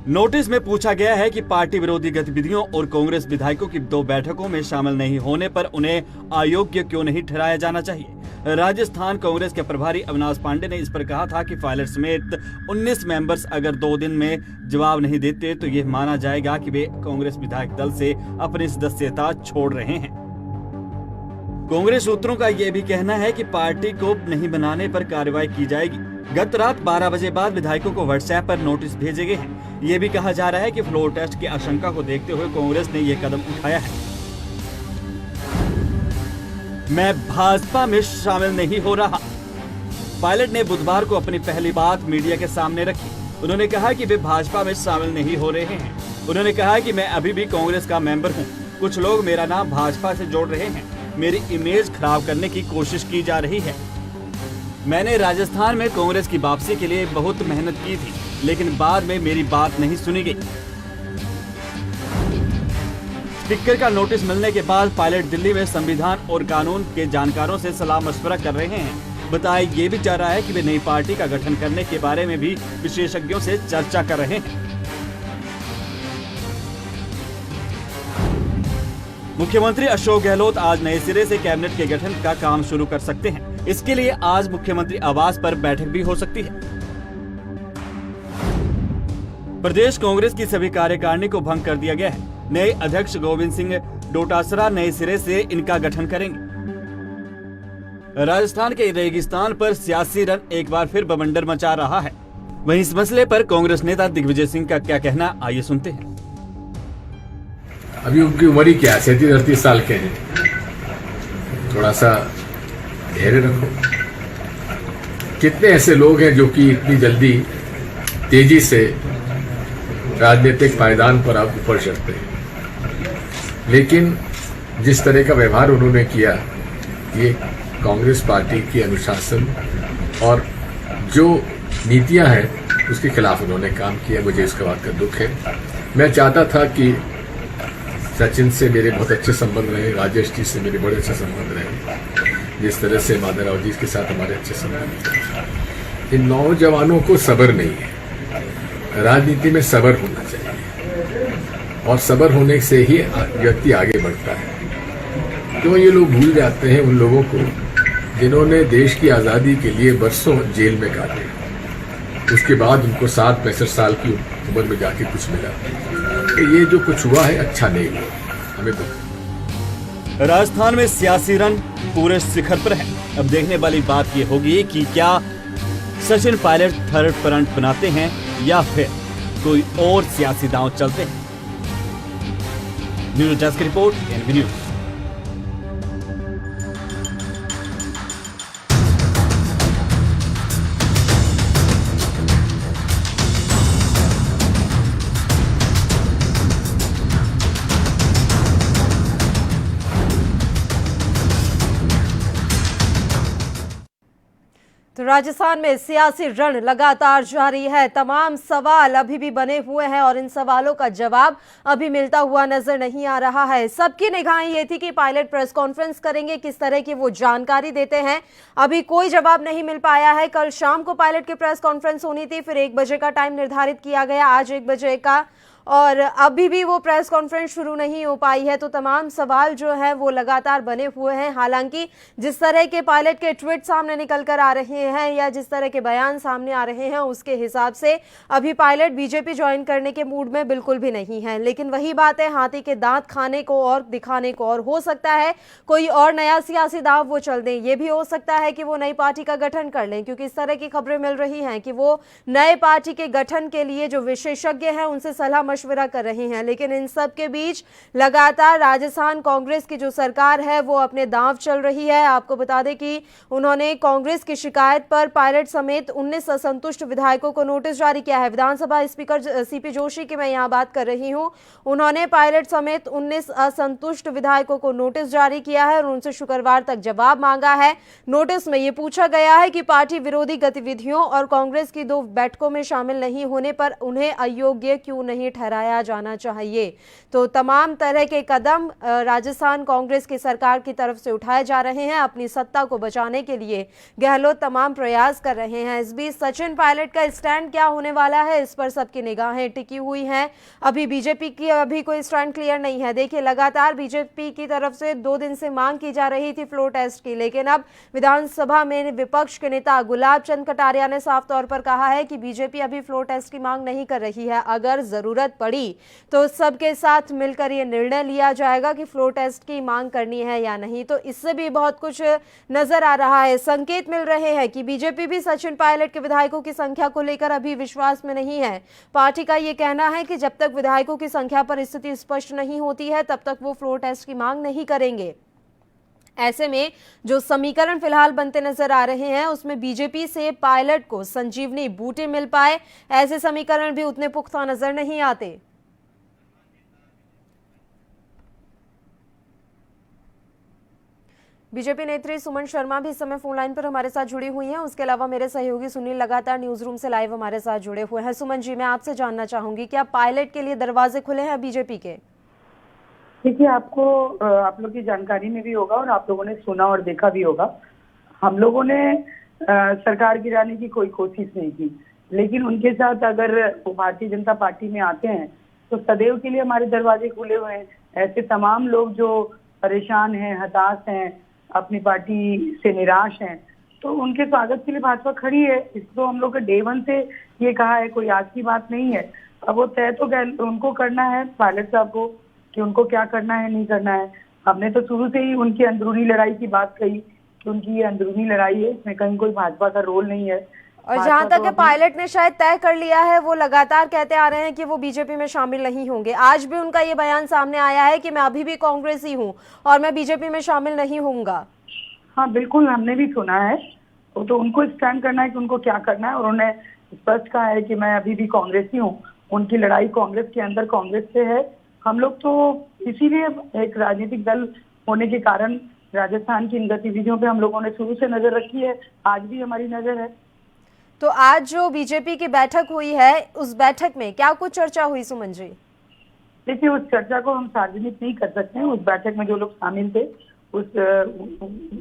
नोटिस में पूछा गया है कि पार्टी विरोधी गतिविधियों और कांग्रेस विधायकों की 2 बैठकों में शामिल नहीं होने पर उन्हें अयोग्य क्यों नहीं ठहराया जाना चाहिए। राजस्थान कांग्रेस के प्रभारी अविनाश पांडे ने इस पर कहा था कि पायलट समेत 19 मेंबर्स अगर 2 दिन में जवाब नहीं देते तो यह माना जाएगा कि वे कांग्रेस विधायक दल से अपनी सदस्यता छोड़ रहे हैं। कांग्रेस सूत्रों का यह भी कहना है कि पार्टी को नहीं बनाने पर कार्रवाई की जाएगी। गत रात 12 बजे बाद विधायकों को व्हाट्सएप पर नोटिस भेजे गए हैं। ये भी कहा जा रहा है कि फ्लोर टेस्ट की आशंका को देखते हुए कांग्रेस ने यह कदम उठाया है। मैं भाजपा में शामिल नहीं हो रहा। पायलट ने बुधवार को अपनी पहली बात मीडिया के सामने रखी। उन्होंने कहा कि वे भाजपा में शामिल नहीं हो रहे हैं। उन्होंने कहा कि मैं अभी भी कांग्रेस का मेंबर हूं। कुछ लोग मेरा नाम भाजपा से जोड़ रहे हैं। मेरी इमेज खराब करने की कोशिश की जा रही है। मैंने राजस्थान में कांग्रेस की वापसी के लिए बहुत मेहनत की थी, लेकिन बाद में मेरी बात नहीं सुनी गई। स्पीकर का नोटिस मिलने के बाद पायलट दिल्ली में संविधान और कानून के जानकारों से सलाह मशवरा कर रहे हैं। बताया ये भी जा रहा है कि वे नई पार्टी का गठन करने के बारे में भी विशेषज्ञों से चर्चा कर रहे हैं। मुख्यमंत्री अशोक गहलोत आज नए सिरे से कैबिनेट के गठन का काम शुरू कर सकते हैं। इसके लिए आज मुख्यमंत्री आवास पर बैठक भी हो सकती है। प्रदेश कांग्रेस की सभी कार्यकारिणी को भंग कर दिया गया है। नए अध्यक्ष गोविंद सिंह डोटासरा नए सिरे से इनका गठन करेंगे। राजस्थान के रेगिस्तान पर सियासी रण एक बार फिर बवंडर मचा रहा है। वहीं इस मसले पर कांग्रेस नेता दिग्विजय सिंह का क्या कहना, आइए सुनते हैं। अभी उनकी उम्र ही क्या है, 37-38 साल के हैं। थोड़ा सा धैर्य रखो। कितने ऐसे लोग हैं जो कि इतनी जल्दी तेजी से राजनीतिक पायदान पर आप ऊपर चढ़ते हैं, लेकिन जिस तरह का व्यवहार उन्होंने किया, ये कांग्रेस पार्टी की अनुशासन और जो नीतियां हैं उसके खिलाफ उन्होंने काम किया। मुझे इसका बात का दुख है। मैं चाहता था कि सचिन से मेरे बहुत अच्छे संबंध रहे, राजेश जी से मेरे बड़े अच्छे संबंध रहे, जिस तरह से माधवराव जी के साथ हमारे अच्छे संबंध रहे। इन नौजवानों को सब्र नहीं है। राजनीति में सब्र होना चाहिए और सब्र होने से ही व्यक्ति आगे बढ़ता है। तो ये लोग भूल जाते हैं उन लोगों को जिन्होंने देश की आज़ादी के लिए बरसों जेल में काटे, उसके बाद उनको 60-65 साल की उम्र में जाके कुछ मिला। तो ये जो कुछ हुआ है अच्छा नहीं हुआ, हमें तो। राजस्थान में सियासी रण पूरे शिखर पर है। अब देखने वाली बात ये होगी कि क्या सचिन पायलट थर्ड फ्रंट बनाते हैं या फिर कोई और सियासी दांव चलते हैं। News desk report, NV news. तो राजस्थान में सियासी रण लगातार जारी है। तमाम सवाल अभी भी बने हुए हैं और इन सवालों का जवाब अभी मिलता हुआ नजर नहीं आ रहा है। सबकी निगाहें ये थी कि पायलट प्रेस कॉन्फ्रेंस करेंगे, किस तरह की वो जानकारी देते हैं, अभी कोई जवाब नहीं मिल पाया है। कल शाम को पायलट की प्रेस कॉन्फ्रेंस होनी थी, फिर 1 बजे का टाइम निर्धारित किया गया, आज 1 बजे का, और अभी भी वो प्रेस कॉन्फ्रेंस शुरू नहीं हो पाई है। तो तमाम सवाल जो है वो लगातार बने हुए हैं। हालांकि जिस तरह के पायलट के ट्वीट सामने निकल कर आ रहे हैं या जिस तरह के बयान सामने आ रहे हैं, उसके हिसाब से अभी पायलट बीजेपी ज्वाइन करने के मूड में बिल्कुल भी नहीं है। लेकिन वही बात है, हाथी के दांत खाने को और दिखाने को, और हो सकता है कोई और नया सियासी दाव वो चल दें। ये भी हो सकता है कि वो नई पार्टी का गठन कर लें, क्योंकि इस तरह की खबरें मिल रही हैं कि वो नए पार्टी के गठन के लिए जो विशेषज्ञ हैं उनसे सलाह मशवरा कर रहे हैं। लेकिन इन सब के बीच लगातार राजस्थान कांग्रेस की जो सरकार है वो अपने दांव चल रही है। आपको बता दें कि उन्होंने कांग्रेस की शिकायत पर पायलट समेत 19 असंतुष्ट विधायकों को नोटिस जारी किया है। विधानसभा स्पीकर सीपी जोशी की मैं यहां बात कर रही हूं। उन्होंने पायलट समेत 19 असंतुष्ट विधायकों को नोटिस जारी किया है और उनसे शुक्रवार तक जवाब मांगा है। नोटिस में यह पूछा गया है कि पार्टी विरोधी गतिविधियों और कांग्रेस की 2 बैठकों में शामिल नहीं होने पर उन्हें अयोग्य क्यों नहीं ठहराया जाना चाहिए। तो तमाम तरह के कदम राजस्थान कांग्रेस की सरकार की तरफ से उठाए जा रहे हैं। अपनी सत्ता को बचाने के लिए गहलोत तमाम प्रयास कर रहे हैं। इस बीच सचिन पायलट का स्टैंड क्या होने वाला है, इस पर सबकी निगाहें टिकी हुई हैं। अभी बीजेपी की अभी कोई स्टैंड क्लियर नहीं है। देखिए, लगातार बीजेपी की तरफ से 2 दिन से मांग की जा रही थी फ्लोर टेस्ट की, लेकिन अब विधानसभा में विपक्ष के नेता गुलाब चंद कटारिया ने साफ तौर पर कहा है कि बीजेपी अभी फ्लोर टेस्ट की मांग नहीं कर रही है। अगर जरूरत पड़ी तो सबके साथ मिलकर ये निर्णय लिया जाएगा कि फ्लोर टेस्ट की मांग करनी है या नहीं। तो इससे भी बहुत कुछ नजर आ रहा है। संकेत मिल रहे हैं कि बीजेपी भी सचिन पायलट के विधायकों की संख्या को लेकर अभी विश्वास में नहीं है। पार्टी का ये कहना है कि जब तक विधायकों की संख्या पर स्थिति स्पष्ट नहीं होती है तब तक वो फ्लोर टेस्ट की मांग नहीं करेंगे। ऐसे में जो समीकरण फिलहाल बनते नजर आ रहे हैं उसमें बीजेपी से पायलट को संजीवनी बूटी मिल पाए, ऐसे समीकरण भी उतने पुख्ता नजर नहीं आते। बीजेपी नेत्री सुमन शर्मा भी इस समय फोन लाइन पर हमारे साथ जुड़ी हुई हैं। उसके अलावा मेरे सहयोगी सुनील लगातार न्यूज रूम से लाइव हमारे साथ जुड़े हुए हैं। सुमन जी, मैं आपसे जानना चाहूंगी, क्या पायलट के लिए दरवाजे खुले हैं बीजेपी के? देखिए, आपको आप लोग की जानकारी में भी होगा और आप लोगों ने सुना और देखा भी होगा, हम लोगों ने सरकार गिराने की कोई कोशिश नहीं की, लेकिन उनके साथ अगर वो भारतीय जनता पार्टी में आते हैं तो सदैव के लिए हमारे दरवाजे खुले हुए हैं। ऐसे तमाम लोग जो परेशान हैं, हताश हैं, अपनी पार्टी से निराश हैं, तो उनके स्वागत के लिए भाजपा खड़ी है। इसको हम लोग डे 1 से ये कहा है, कोई आज की बात नहीं है। अब वो तय तो उनको करना है, पायलट साहब को, कि उनको क्या करना है नहीं करना है। हमने तो शुरू से ही उनकी अंदरूनी लड़ाई की बात कही कि उनकी ये अंदरूनी लड़ाई है, इसमें कहीं कोई भाजपा का रोल नहीं है। और जहां तक है पायलट ने शायद तय कर लिया है, वो लगातार कहते आ रहे हैं कि वो बीजेपी में शामिल नहीं होंगे। आज भी उनका ये बयान सामने आया है कि मैं अभी भी कांग्रेसी हूँ और मैं बीजेपी में शामिल नहीं होऊंगा। हाँ बिल्कुल, हमने भी सुना है। वो तो उनको स्टैंड करना है कि उनको क्या करना है, और उन्होंने स्पष्ट कहा है कि मैं अभी भी कांग्रेसी हूँ। उनकी लड़ाई कांग्रेस के अंदर कांग्रेस से है। हम लोग तो इसीलिए एक राजनीतिक दल होने के कारण राजस्थान की इन गतिविधियों पे हम लोगों ने शुरू से नजर रखी है, आज भी हमारी नजर है। तो आज जो बीजेपी की बैठक हुई है, उस बैठक में क्या कुछ चर्चा हुई सुमन जी? देखिए, उस चर्चा को हम सार्वजनिक नहीं कर सकते हैं। उस बैठक में जो लोग शामिल थे, उस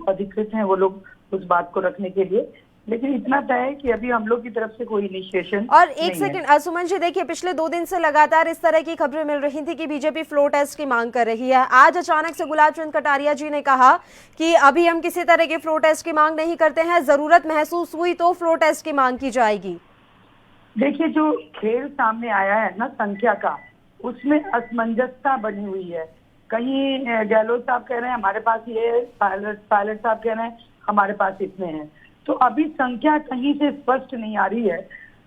अधिकृत हैं वो लोग उस बात को रखने के लिए, लेकिन इतना तय है कि अभी हम लोग की तरफ से कोई इनिशिएशन। और एक सेकंड सुमन जी, देखिए पिछले 2 दिन से लगातार इस तरह की खबरें मिल रही थी कि बीजेपी फ्लोर टेस्ट की मांग कर रही है। आज अचानक से गुलाब चंद कटारिया जी ने कहा कि अभी हम किसी तरह के फ्लोर टेस्ट की मांग नहीं करते हैं, जरूरत महसूस हुई तो फ्लोर टेस्ट की मांग की जाएगी। देखिए, जो खेल सामने आया है ना संख्या का, उसमें असमंजसता बनी हुई है। कहीं गहलोत साहब कह रहे हैं हमारे पास ये है, पायलट साहब कह रहे हैं हमारे पास इतने हैं। तो अभी संख्या कहीं से स्पष्ट नहीं आ रही है।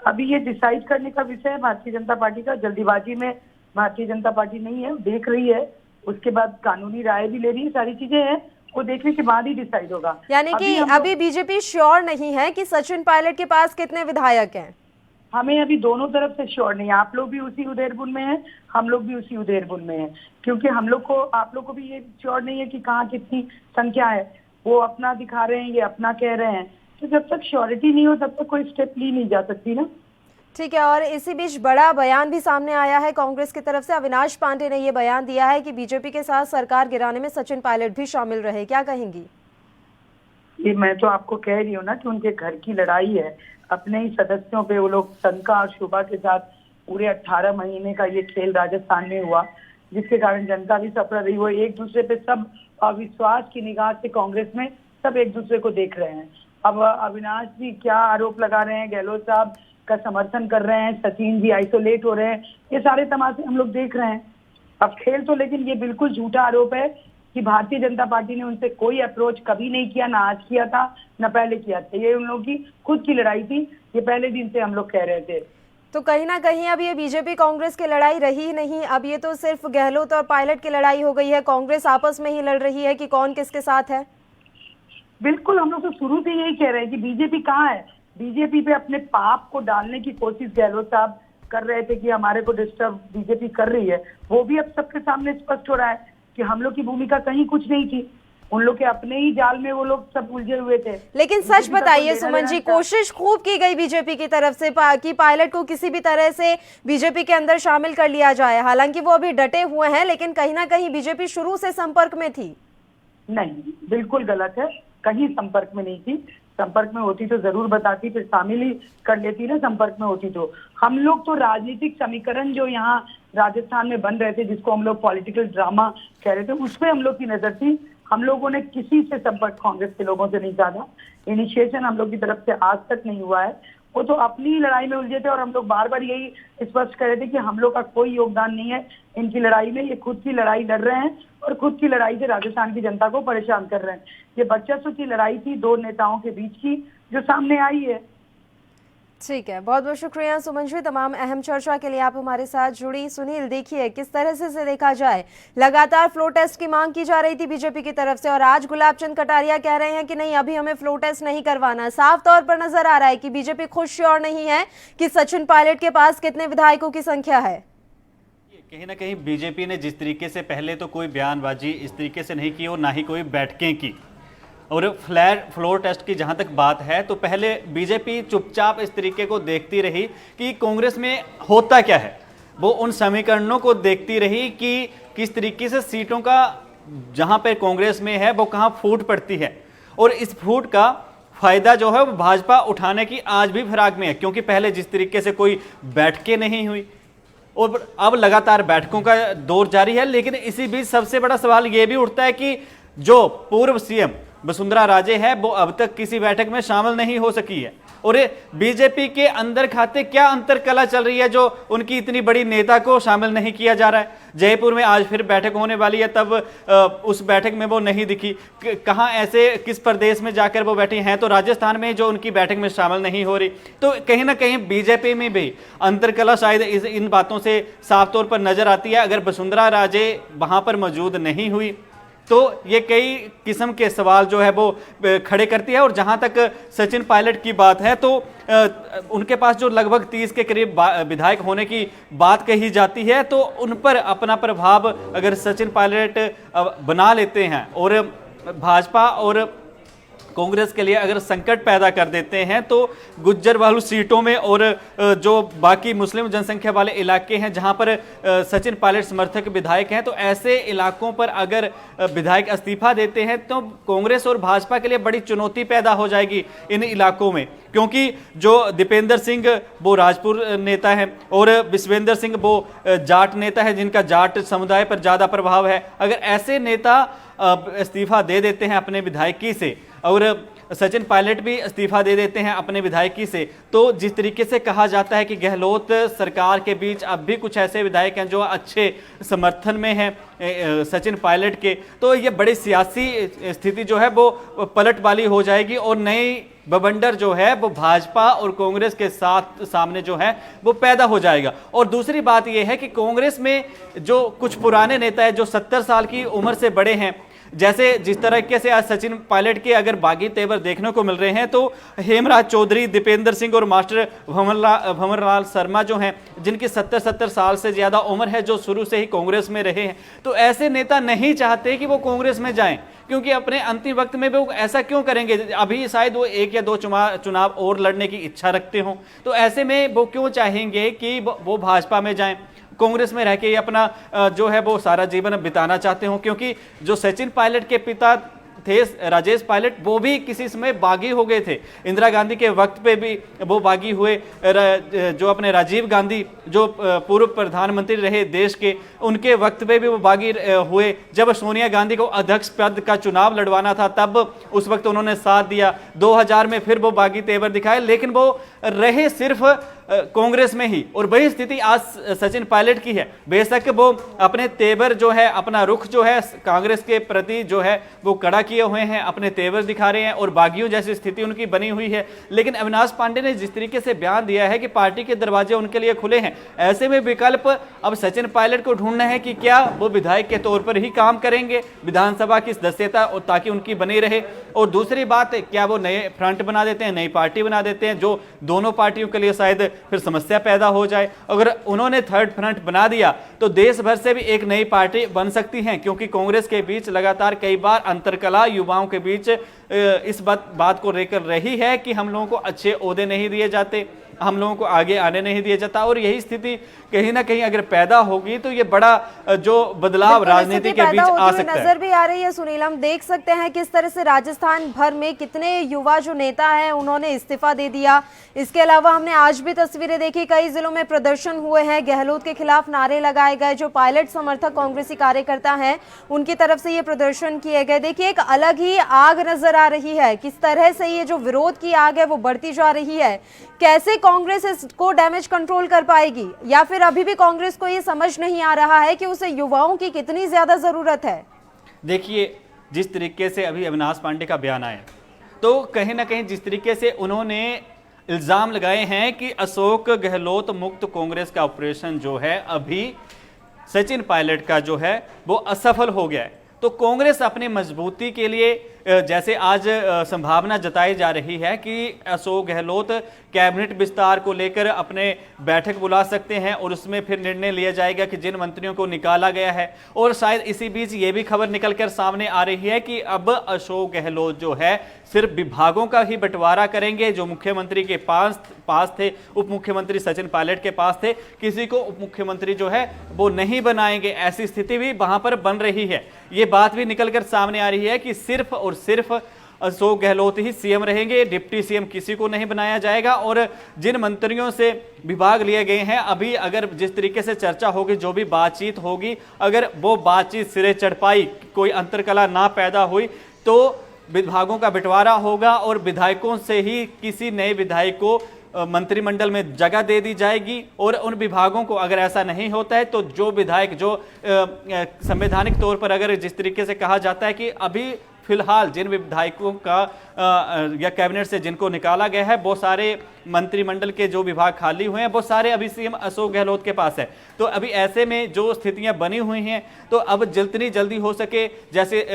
अभी ये डिसाइड करने का विषय है भारतीय जनता पार्टी का। जल्दीबाजी में भारतीय जनता पार्टी नहीं है, देख रही है, उसके बाद कानूनी राय भी ले रही है, सारी चीजें हैं, वो देखने के बाद ही डिसाइड होगा। यानी कि अभी बीजेपी श्योर नहीं है कि सचिन पायलट के पास कितने विधायक हैं। हमें अभी दोनों तरफ से श्योर नहीं है। आप लोग भी उसी उधेड़बुन में हैं, हम लोग भी उसी उधेड़बुन में हैं, क्योंकि हम लोग को, आप लोग को भी ये श्योर नहीं है कि कहाँ कितनी संख्या है। वो अपना दिखा रहे हैं, ये अपना कह रहे हैं, तो जब तक श्योरिटी नहीं हो तब तक कोई स्टेप ली नहीं जा सकती ना। ठीक है, और इसी बीच बड़ा बयान भी सामने आया है कांग्रेस की तरफ से। अविनाश पांडे ने ये बयान दिया है कि बीजेपी के साथ सरकार गिराने में सचिन पायलट भी शामिल रहे, क्या कहेंगी? ये मैं तो आपको कह रही हूँ ना कि उनके घर की लड़ाई है, अपने ही सदस्यों पे वो लोग शंका और शुभा के साथ पूरे 18 महीने का ये खेल राजस्थान में हुआ, जिसके कारण जनता भी सफल रही। वो एक दूसरे पे सब अविश्वास की निगाह से कांग्रेस में सब एक दूसरे को देख रहे हैं। अब अविनाश जी क्या आरोप लगा रहे हैं, गहलोत साहब का समर्थन कर रहे हैं, सचिन जी आइसोलेट हो रहे हैं, ये सारे तमाशे हम लोग देख रहे हैं। अब खेल तो, लेकिन ये बिल्कुल झूठा आरोप है कि भारतीय जनता पार्टी ने उनसे कोई अप्रोच कभी नहीं किया, ना आज किया था ना पहले किया था। ये उन लोगों की खुद की लड़ाई थी, ये पहले दिन से हम लोग कह रहे थे। तो कहीं ना कहीं अब ये बीजेपी कांग्रेस की लड़ाई रही ही नहीं, अब ये तो सिर्फ गहलोत और पायलट की लड़ाई हो गई है। कांग्रेस आपस में ही लड़ रही है कि कौन किसके साथ है। बिल्कुल, हम लोग तो शुरू से यही कह रहे हैं कि बीजेपी कहाँ है। बीजेपी पे अपने पाप को डालने की कोशिश गहलोत साहब कर रहे थे कि हमारे को डिस्टर्ब बीजेपी कर रही है, वो भी अब सबके सामने स्पष्ट हो रहा है कि हम लोग की भूमिका कहीं कुछ नहीं थी। उन लोग के अपने ही जाल में वो लोग सब उलझे हुए थे। लेकिन सच बताइए सुमन जी, कोशिश खूब की गई बीजेपी की तरफ से कि पायलट को किसी भी तरह से बीजेपी के अंदर शामिल कर लिया जाए। हालांकि वो अभी डटे हुए हैं, लेकिन कहीं ना कहीं बीजेपी शुरू से संपर्क में थी। नहीं, बिल्कुल गलत है, कहीं संपर्क में नहीं थी। संपर्क में होती तो जरूर बताती, फिर शामिल ही कर लेती ना। संपर्क में होती तो हम लोग तो राजनीतिक समीकरण जो यहाँ राजस्थान में बन रहे थे, जिसको हम लोग पॉलिटिकल ड्रामा कह रहे थे, उसमें हम लोग की नजर थी। हम लोगों ने किसी से संपर्क कांग्रेस के लोगों से नहीं चाहा। इनिशिएशन हम लोग की तरफ से आज तक नहीं हुआ है। वो तो अपनी ही लड़ाई में उलझे थे और हम लोग बार बार यही स्पष्ट कर रहे थे कि हम लोग का कोई योगदान नहीं है इनकी लड़ाई में। ये खुद की लड़ाई लड़ रहे हैं और खुद की लड़ाई से राजस्थान की जनता को परेशान कर रहे हैं। ये वर्चस्व की लड़ाई थी दो नेताओं के बीच की, जो सामने आई है। ठीक है, बहुत बहुत शुक्रिया सुमन जी, तमाम अहम चर्चा के लिए आप हमारे साथ जुड़ी। सुनील, देखिए किस तरह से देखा जाए, लगातार फ्लो टेस्ट की मांग की जा रही थी बीजेपी की तरफ से, और आज गुलाब चंद कटारिया कह रहे हैं कि नहीं, अभी हमें फ्लो टेस्ट नहीं करवाना। साफ तौर पर नजर आ रहा है कि बीजेपी खुद श्योर नहीं है कि सचिन पायलट के पास कितने विधायकों की संख्या है। कहीं ना कहीं बीजेपी ने जिस तरीके से पहले तो कोई बयानबाजी इस तरीके से नहीं की और ना ही कोई बैठकें की, और फ्लोर टेस्ट की जहां तक बात है तो पहले बीजेपी चुपचाप इस तरीके को देखती रही कि कांग्रेस में होता क्या है। वो उन समीकरणों को देखती रही कि किस तरीके से सीटों का जहां पे कांग्रेस में है वो कहां फूट पड़ती है, और इस फूट का फायदा जो है वो भाजपा उठाने की आज भी फिराक में है। क्योंकि पहले जिस तरीके से कोई बैठकें नहीं हुई और अब लगातार बैठकों का दौर जारी है, लेकिन इसी बीच सबसे बड़ा सवाल यह भी उठता है कि जो पूर्व सीएम वसुंधरा राजे है वो अब तक किसी बैठक में शामिल नहीं हो सकी है, और बीजेपी के अंदर खाते क्या अंतर कला चल रही है जो उनकी इतनी बड़ी नेता को शामिल नहीं किया जा रहा है। जयपुर में आज फिर बैठक होने वाली है, तब उस बैठक में वो नहीं दिखी। कहां ऐसे किस प्रदेश में जाकर वो बैठी हैं, तो राजस्थान में जो उनकी बैठक में शामिल नहीं हो रही। तो कहीं ना कहीं बीजेपी में भी अंतर कला शायद इन बातों से साफ तौर पर नजर आती है। अगर वसुंधरा राजे वहां पर मौजूद नहीं हुई तो ये कई किस्म के सवाल जो है वो खड़े करती है। और जहां तक सचिन पायलट की बात है तो उनके पास जो लगभग 30 के करीब विधायक होने की बात कही जाती है, तो उन पर अपना प्रभाव अगर सचिन पायलट बना लेते हैं और भाजपा और कांग्रेस के लिए अगर संकट पैदा कर देते हैं, तो गुज्जर वाली सीटों में और जो बाकी मुस्लिम जनसंख्या वाले इलाके हैं जहां पर सचिन पायलट समर्थक विधायक हैं, तो ऐसे इलाकों पर अगर विधायक इस्तीफा देते हैं तो कांग्रेस और भाजपा के लिए बड़ी चुनौती पैदा हो जाएगी इन इलाकों में। क्योंकि जो दीपेंद्र सिंह वो राजपुर नेता है और विश्वेंद्र सिंह वो जाट नेता है जिनका जाट समुदाय पर ज्यादा प्रभाव है। अगर ऐसे नेता इस्तीफा दे देते हैं अपने विधायकी से और सचिन पायलट भी इस्तीफा दे देते हैं अपने विधायकी से, तो जिस तरीके से कहा जाता है कि गहलोत सरकार के बीच अब भी कुछ ऐसे विधायक हैं जो अच्छे समर्थन में हैं सचिन पायलट के, तो ये बड़ी सियासी स्थिति जो है वो पलट वाली हो जाएगी और नई बवंडर जो है वो भाजपा और कांग्रेस के साथ सामने जो है वो पैदा हो जाएगा। और दूसरी बात यह है कि कांग्रेस में जो कुछ पुराने नेता है जो 70 साल की उम्र से बड़े हैं, जैसे जिस तरीके से आज सचिन पायलट के अगर बागी तेवर देखने को मिल रहे हैं, तो हेमराज चौधरी, दीपेंद्र सिंह और मास्टर भंवरलाल शर्मा जो हैं, जिनकी 70 साल से ज्यादा उम्र है, जो शुरू से ही कांग्रेस में रहे हैं, तो ऐसे नेता नहीं चाहते कि वो कांग्रेस में जाएं, क्योंकि अपने अंतिम वक्त में वो ऐसा क्यों करेंगे? अभी शायद वो 1 या 2 चुनाव और लड़ने की इच्छा रखते हो, तो ऐसे में वो क्यों चाहेंगे कि वो भाजपा में जाएं, कांग्रेस में रह के अपना जो है वो सारा जीवन बिताना चाहते हो? क्योंकि जो सचिन पायलट के पिता थे राजेश पायलट, वो भी किसी समय बागी हो गए थे। इंदिरा गांधी के वक्त पे भी वो बागी हुए। जो अपने राजीव गांधी जो पूर्व प्रधानमंत्री रहे देश के, उनके वक्त पे भी वो बागी हुए। जब सोनिया गांधी को अध्यक्ष पद का चुनाव लड़वाना था, तब उस वक्त उन्होंने साथ दिया। 2000 में फिर वो बागी तेवर दिखाए, लेकिन वो रहे सिर्फ कांग्रेस में ही। और वही स्थिति आज सचिन पायलट की है। बेशक वो अपने तेवर जो है, अपना रुख जो है कांग्रेस के प्रति जो है वो कड़ा किए हुए हैं, अपने तेवर दिखा रहे हैं और बागियों जैसी स्थिति उनकी बनी हुई है। लेकिन अविनाश पांडे ने जिस तरीके से बयान दिया है कि पार्टी के दरवाजे उनके लिए खुले हैं, ऐसे में विकल्प अब सचिन पायलट को ढूंढना है कि क्या वो विधायक के तौर पर ही काम करेंगे विधानसभा की सदस्यता, और ताकि उनकी बनी रहे। और दूसरी बात, क्या वो नए फ्रंट बना देते हैं, नई पार्टी बना देते हैं, जो दोनों पार्टियों के लिए शायद फिर समस्या पैदा हो जाए। अगर उन्होंने थर्ड फ्रंट बना दिया तो देश भर से भी एक नई पार्टी बन सकती है, क्योंकि कांग्रेस के बीच लगातार कई बार अंतरकला युवाओं के बीच इस बात को लेकर रही है कि हम लोगों को अच्छे ओहदे नहीं दिए जाते, हम लोगों को आगे आने नहीं दिया जाता। और यही स्थिति कहीं ना कहीं अगर पैदा होगी तो ये बड़ा जो बदलाव राजनीति के बीच आ सकता है। नजर भी आ रही है सुनील, हम देख सकते हैं किस तरह से राजस्थान भर में कितने युवा जो नेता हैं उन्होंने इस्तीफा दे दिया। इसके अलावा हमने आज भी तस्वीरें देखी, कई जिलों में प्रदर्शन हुए हैं, गहलोत के खिलाफ नारे लगाए गए। जो पायलट समर्थक कांग्रेसी कार्यकर्ता हैं उनकी तरफ से ये प्रदर्शन किए गए। देखिए, एक अलग ही आग नजर आ रही है, किस तरह से ये जो विरोध की आग है वो बढ़ती जा रही है। कैसे कांग्रेस इसको डैमेज कंट्रोल कर पाएगी, या फिर अभी भी कांग्रेस को ये समझ नहीं आ रहा है कि उसे युवाओं की कितनी ज्यादा जरूरत है? देखिए, जिस तरीके से अभी अविनाश पांडे का बयान आया, तो कहीं ना कहीं जिस तरीके से उन्होंने इल्जाम लगाए हैं कि अशोक गहलोत मुक्त कांग्रेस का ऑपरेशन जो है अभी सचिन पायलट का जो है वो असफल हो गया है, तो कांग्रेस अपनी मजबूती के लिए जैसे आज संभावना जताई जा रही है कि अशोक गहलोत कैबिनेट विस्तार को लेकर अपने बैठक बुला सकते हैं और उसमें फिर निर्णय लिया जाएगा कि जिन मंत्रियों को निकाला गया है। और शायद इसी बीच ये भी खबर निकलकर सामने आ रही है कि अब अशोक गहलोत जो है सिर्फ विभागों का ही बंटवारा करेंगे। जो मुख्यमंत्री के पास थे, उप मुख्यमंत्री सचिन पायलट के पास थे, किसी को उप मुख्यमंत्री जो है वो नहीं बनाएंगे। ऐसी स्थिति भी वहां पर बन रही है। ये बात भी निकलकर सामने आ रही है कि सिर्फ और सिर्फ अशोक गहलोत ही सीएम रहेंगे, डिप्टी सीएम किसी को नहीं बनाया जाएगा। और जिन मंत्रियों से विभाग लिए गए हैं, अभी अगर जिस तरीके से चर्चा होगी, जो भी बातचीत होगी, अगर वो बातचीत सिरे चढ़ पाई, कोई अंतरकला ना पैदा हुई, तो विभागों का बंटवारा होगा और विधायकों से ही किसी नए विधायक को मंत्रिमंडल में जगह दे दी जाएगी। और उन विभागों को अगर ऐसा नहीं होता है तो जो विधायक जो संवैधानिक तौर पर अगर जिस तरीके से कहा जाता है कि अभी फिलहाल जिन विधायकों का या कैबिनेट से जिनको निकाला गया है, वो सारे मंत्रिमंडल के जो विभाग खाली हुए हैं वो सारे अभी सीएम अशोक गहलोत के पास है। तो अभी ऐसे में जो स्थितियां बनी हुई हैं, तो अब जितनी जल्दी हो सके, जैसे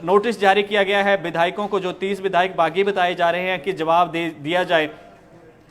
नोटिस जारी किया गया है विधायकों को, जो 30 विधायक बागी बताए जा रहे हैं कि जवाब दिया जाए,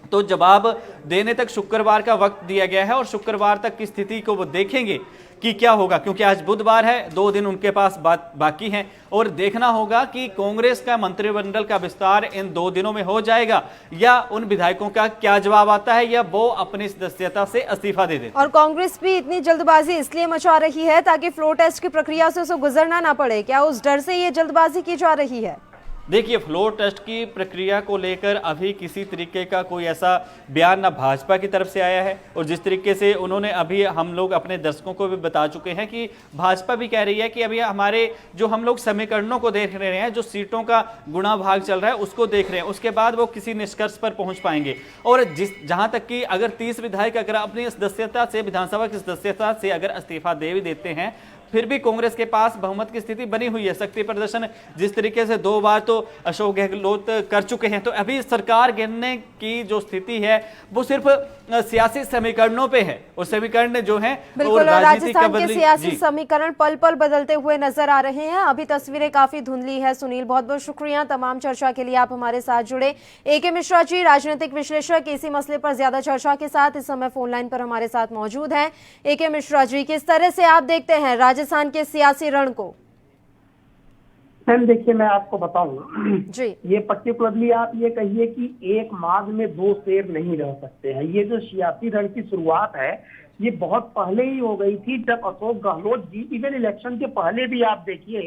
तो जवाब देने तक शुक्रवार का वक्त दिया गया है। और शुक्रवार तक की स्थिति को वो देखेंगे कि क्या होगा, क्योंकि आज बुधवार है, 2 दिन उनके पास बाकी हैं। और देखना होगा कि कांग्रेस का मंत्रिमंडल का विस्तार इन 2 दिनों में हो जाएगा, या उन विधायकों का क्या जवाब आता है, या वो अपनी सदस्यता से इस्तीफा दे दे। और कांग्रेस भी इतनी जल्दबाजी इसलिए मचा रही है ताकि फ्लोर टेस्ट की प्रक्रिया से उसे गुजरना ना पड़े। क्या उस डर से ये जल्दबाजी की जा रही है? देखिए, फ्लोर टेस्ट की प्रक्रिया को लेकर अभी किसी तरीके का कोई ऐसा बयान ना भाजपा की तरफ से आया है। और जिस तरीके से उन्होंने अभी, हम लोग अपने दर्शकों को भी बता चुके हैं कि भाजपा भी कह रही है कि अभी हमारे जो हम लोग समीकरणों को देख रहे हैं, जो सीटों का गुणा भाग चल रहा है उसको देख रहे हैं, उसके बाद वो किसी निष्कर्ष पर पहुंच पाएंगे। और जहां तक कि अगर 30 विधायक अगर अपनी सदस्यता से, विधानसभा की सदस्यता से अगर इस्तीफा दे भी देते हैं, फिर भी कांग्रेस के पास बहुमत की स्थिति बनी हुई है। शक्ति प्रदर्शन जिस तरीके से 2 बार तो अशोक गहलोत कर चुके हैं, तो अभी सरकार गिरने की जो स्थिति है वो सिर्फ सियासी समीकरणों पे है, और समीकरण जो है बिल्कुल, और राजस्थान के सियासी समीकरण पल पल बदलते हुए नजर आ रहे हैं। अभी तस्वीरें काफी धुंधली है। सुनील, बहुत बहुत शुक्रिया तमाम चर्चा के लिए, आप हमारे साथ जुड़े। AK मिश्रा जी, राजनीतिक विश्लेषक, इसी मसले पर ज्यादा चर्चा के साथ इस समय फोन लाइन पर हमारे साथ मौजूद हैं। AK मिश्रा जी, किस तरह से आप देखते हैं राजस्थान के सियासी रण को? मैम देखिए, मैं आपको बताऊं जी, ये पर्टिकुलरली आप ये कहिए कि एक माघ में 2 शेर नहीं रह सकते हैं। ये जो सियासी रण की शुरुआत है ये बहुत पहले ही हो गई थी, जब अशोक गहलोत जी इवन इलेक्शन के पहले भी आप देखिए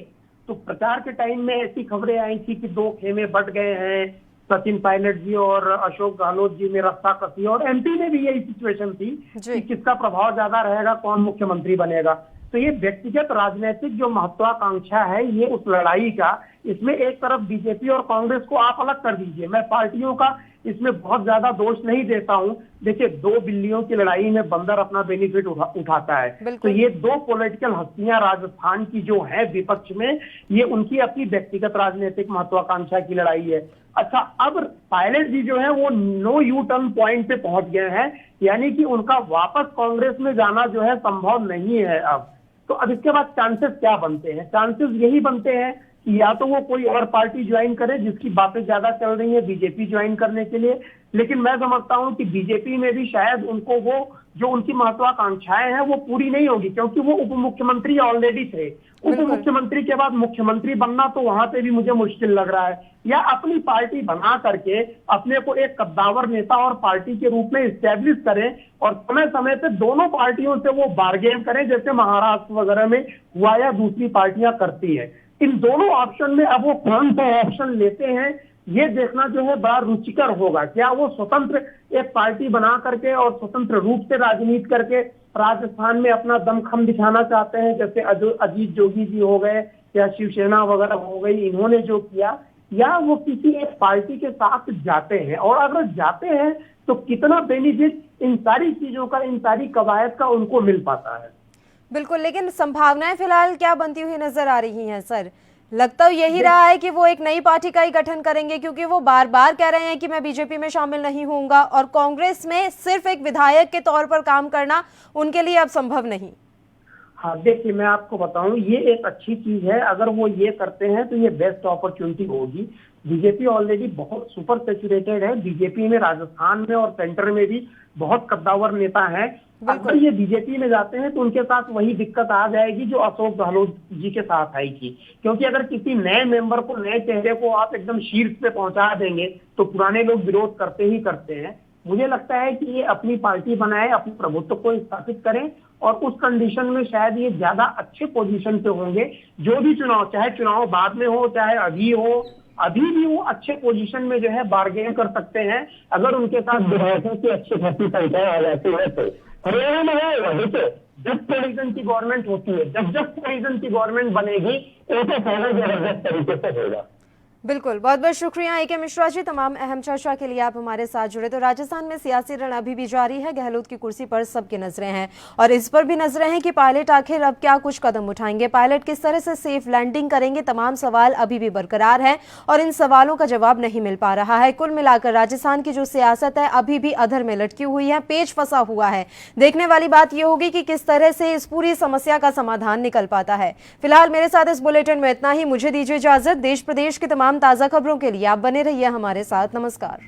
तो प्रचार के टाइम में ऐसी खबरें आई थी कि 2 खेमे बट गए हैं, सचिन पायलट जी और अशोक गहलोत जी में रस्सा कसी, और MP में भी यही सिचुएशन थी कि किसका प्रभाव ज्यादा रहेगा, कौन मुख्यमंत्री बनेगा। तो ये व्यक्तिगत राजनीतिक जो महत्वाकांक्षा है ये उस लड़ाई का, इसमें एक तरफ बीजेपी और कांग्रेस को आप अलग कर दीजिए, मैं पार्टियों का इसमें बहुत ज्यादा दोष नहीं देता हूं। देखिए, 2 बिल्लियों की लड़ाई में बंदर अपना बेनिफिट उठाता है। तो ये 2 पॉलिटिकल हस्तियां राजस्थान की जो है विपक्ष में, ये उनकी अपनी व्यक्तिगत राजनीतिक महत्वाकांक्षा की लड़ाई है। अच्छा, अब पायलट जी जो है वो नो यू टर्न पॉइंट पे पहुंच गए हैं, यानी कि उनका वापस कांग्रेस में जाना जो है संभव नहीं है अब। तो अब इसके बाद चांसेस क्या बनते हैं? चांसेस यही बनते हैं कि या तो वो कोई और पार्टी ज्वाइन करे, जिसकी बातें ज्यादा चल रही है बीजेपी ज्वाइन करने के लिए, लेकिन मैं समझता हूं कि बीजेपी में भी शायद उनको वो जो उनकी महत्वाकांक्षाएं हैं वो पूरी नहीं होगी, क्योंकि वो उप मुख्यमंत्री ऑलरेडी थे। उप मुख्यमंत्री के बाद मुख्यमंत्री बनना तो वहां पे भी मुझे मुश्किल लग रहा है। या अपनी पार्टी बना करके अपने को एक कद्दावर नेता और पार्टी के रूप में इस्टेब्लिश करें, और समय समय पे दोनों पार्टियों से वो बार्गेन करें, जैसे महाराष्ट्र वगैरह में हुआ या दूसरी पार्टियां करती है। इन दोनों ऑप्शन में अब वो कौन सा ऑप्शन लेते हैं ये देखना जो है बड़ा रुचिकर होगा। क्या वो स्वतंत्र एक पार्टी बना करके और स्वतंत्र रूप से राजनीति करके राजस्थान में अपना दमखम दिखाना चाहते हैं, जैसे अजीत जोगी जी हो गए या शिवसेना वगैरह हो गई, इन्होंने जो किया, या वो किसी एक पार्टी के साथ जाते हैं, और अगर जाते हैं तो कितना बेनिफिट इन सारी चीजों का, इन सारी कवायद का उनको मिल पाता है। बिल्कुल, लेकिन संभावनाएं फिलहाल क्या बनती हुई नजर आ रही हैं सर? लगता यही रहा है कि वो एक नई पार्टी का ही गठन करेंगे, क्योंकि वो बार बार कह रहे हैं कि मैं बीजेपी में शामिल नहीं होऊंगा, और कांग्रेस में सिर्फ एक विधायक के तौर पर काम करना उनके लिए अब संभव नहीं। हाँ देखिए, मैं आपको बताऊं, ये एक अच्छी चीज है। अगर वो ये करते हैं तो ये बेस्ट अपॉर्चुनिटी होगी। बीजेपी ऑलरेडी बहुत सुपर सैचुरेटेड है। बीजेपी में राजस्थान में और सेंटर में भी बहुत कद्दावर नेता हैं। अगर ये बीजेपी में जाते हैं तो उनके साथ वही दिक्कत आ जाएगी जो अशोक गहलोत जी के साथ आई थी, क्योंकि अगर किसी नए मेंबर को, नए चेहरे को आप एकदम शीर्ष पे पहुंचा देंगे तो पुराने लोग विरोध करते ही करते हैं। मुझे लगता है कि ये अपनी पार्टी बनाए, अपने प्रभुत्व को स्थापित करें, और उस कंडीशन में शायद ये ज्यादा अच्छे पोजीशन पे होंगे। जो भी चुनाव, चाहे चुनाव बाद में हो चाहे अभी हो, अभी भी वो अच्छे पोजीशन में जो है बार्गेन कर सकते हैं, अगर उनके साथ विधायकों की अच्छी खासी संख्या आ जाती है तो। हरियाणा में है देखिए, जब कोलिजन की गवर्नमेंट होती है, जब कोलिजन की गवर्नमेंट बनेगी, ऐसे फायदा जबरदस्त तरीके से होगा। बिल्कुल, बहुत बहुत शुक्रिया AK मिश्रा जी, तमाम अहम चर्चा के लिए आप हमारे साथ जुड़े। तो राजस्थान में सियासी रण अभी भी जारी है। गहलोत की कुर्सी पर सबकी नजरें हैं, और इस पर भी नजरें हैं कि पायलट आखिर अब क्या कुछ कदम उठाएंगे, पायलट किस तरह से सेफ लैंडिंग करेंगे। तमाम सवाल अभी भी बरकरार हैं और इन सवालों का जवाब नहीं मिल पा रहा है। कुल मिलाकर राजस्थान की जो सियासत है अभी भी अधर में लटकी हुई है, पेच फंसा हुआ है। देखने वाली बात यह होगी कि किस तरह से इस पूरी समस्या का समाधान निकल पाता है। फिलहाल मेरे साथ इस बुलेटिन में इतना ही। मुझे दीजिए इजाजत। देश प्रदेश की तमाम ताजा खबरों के लिए आप बने रहिए हमारे साथ। नमस्कार।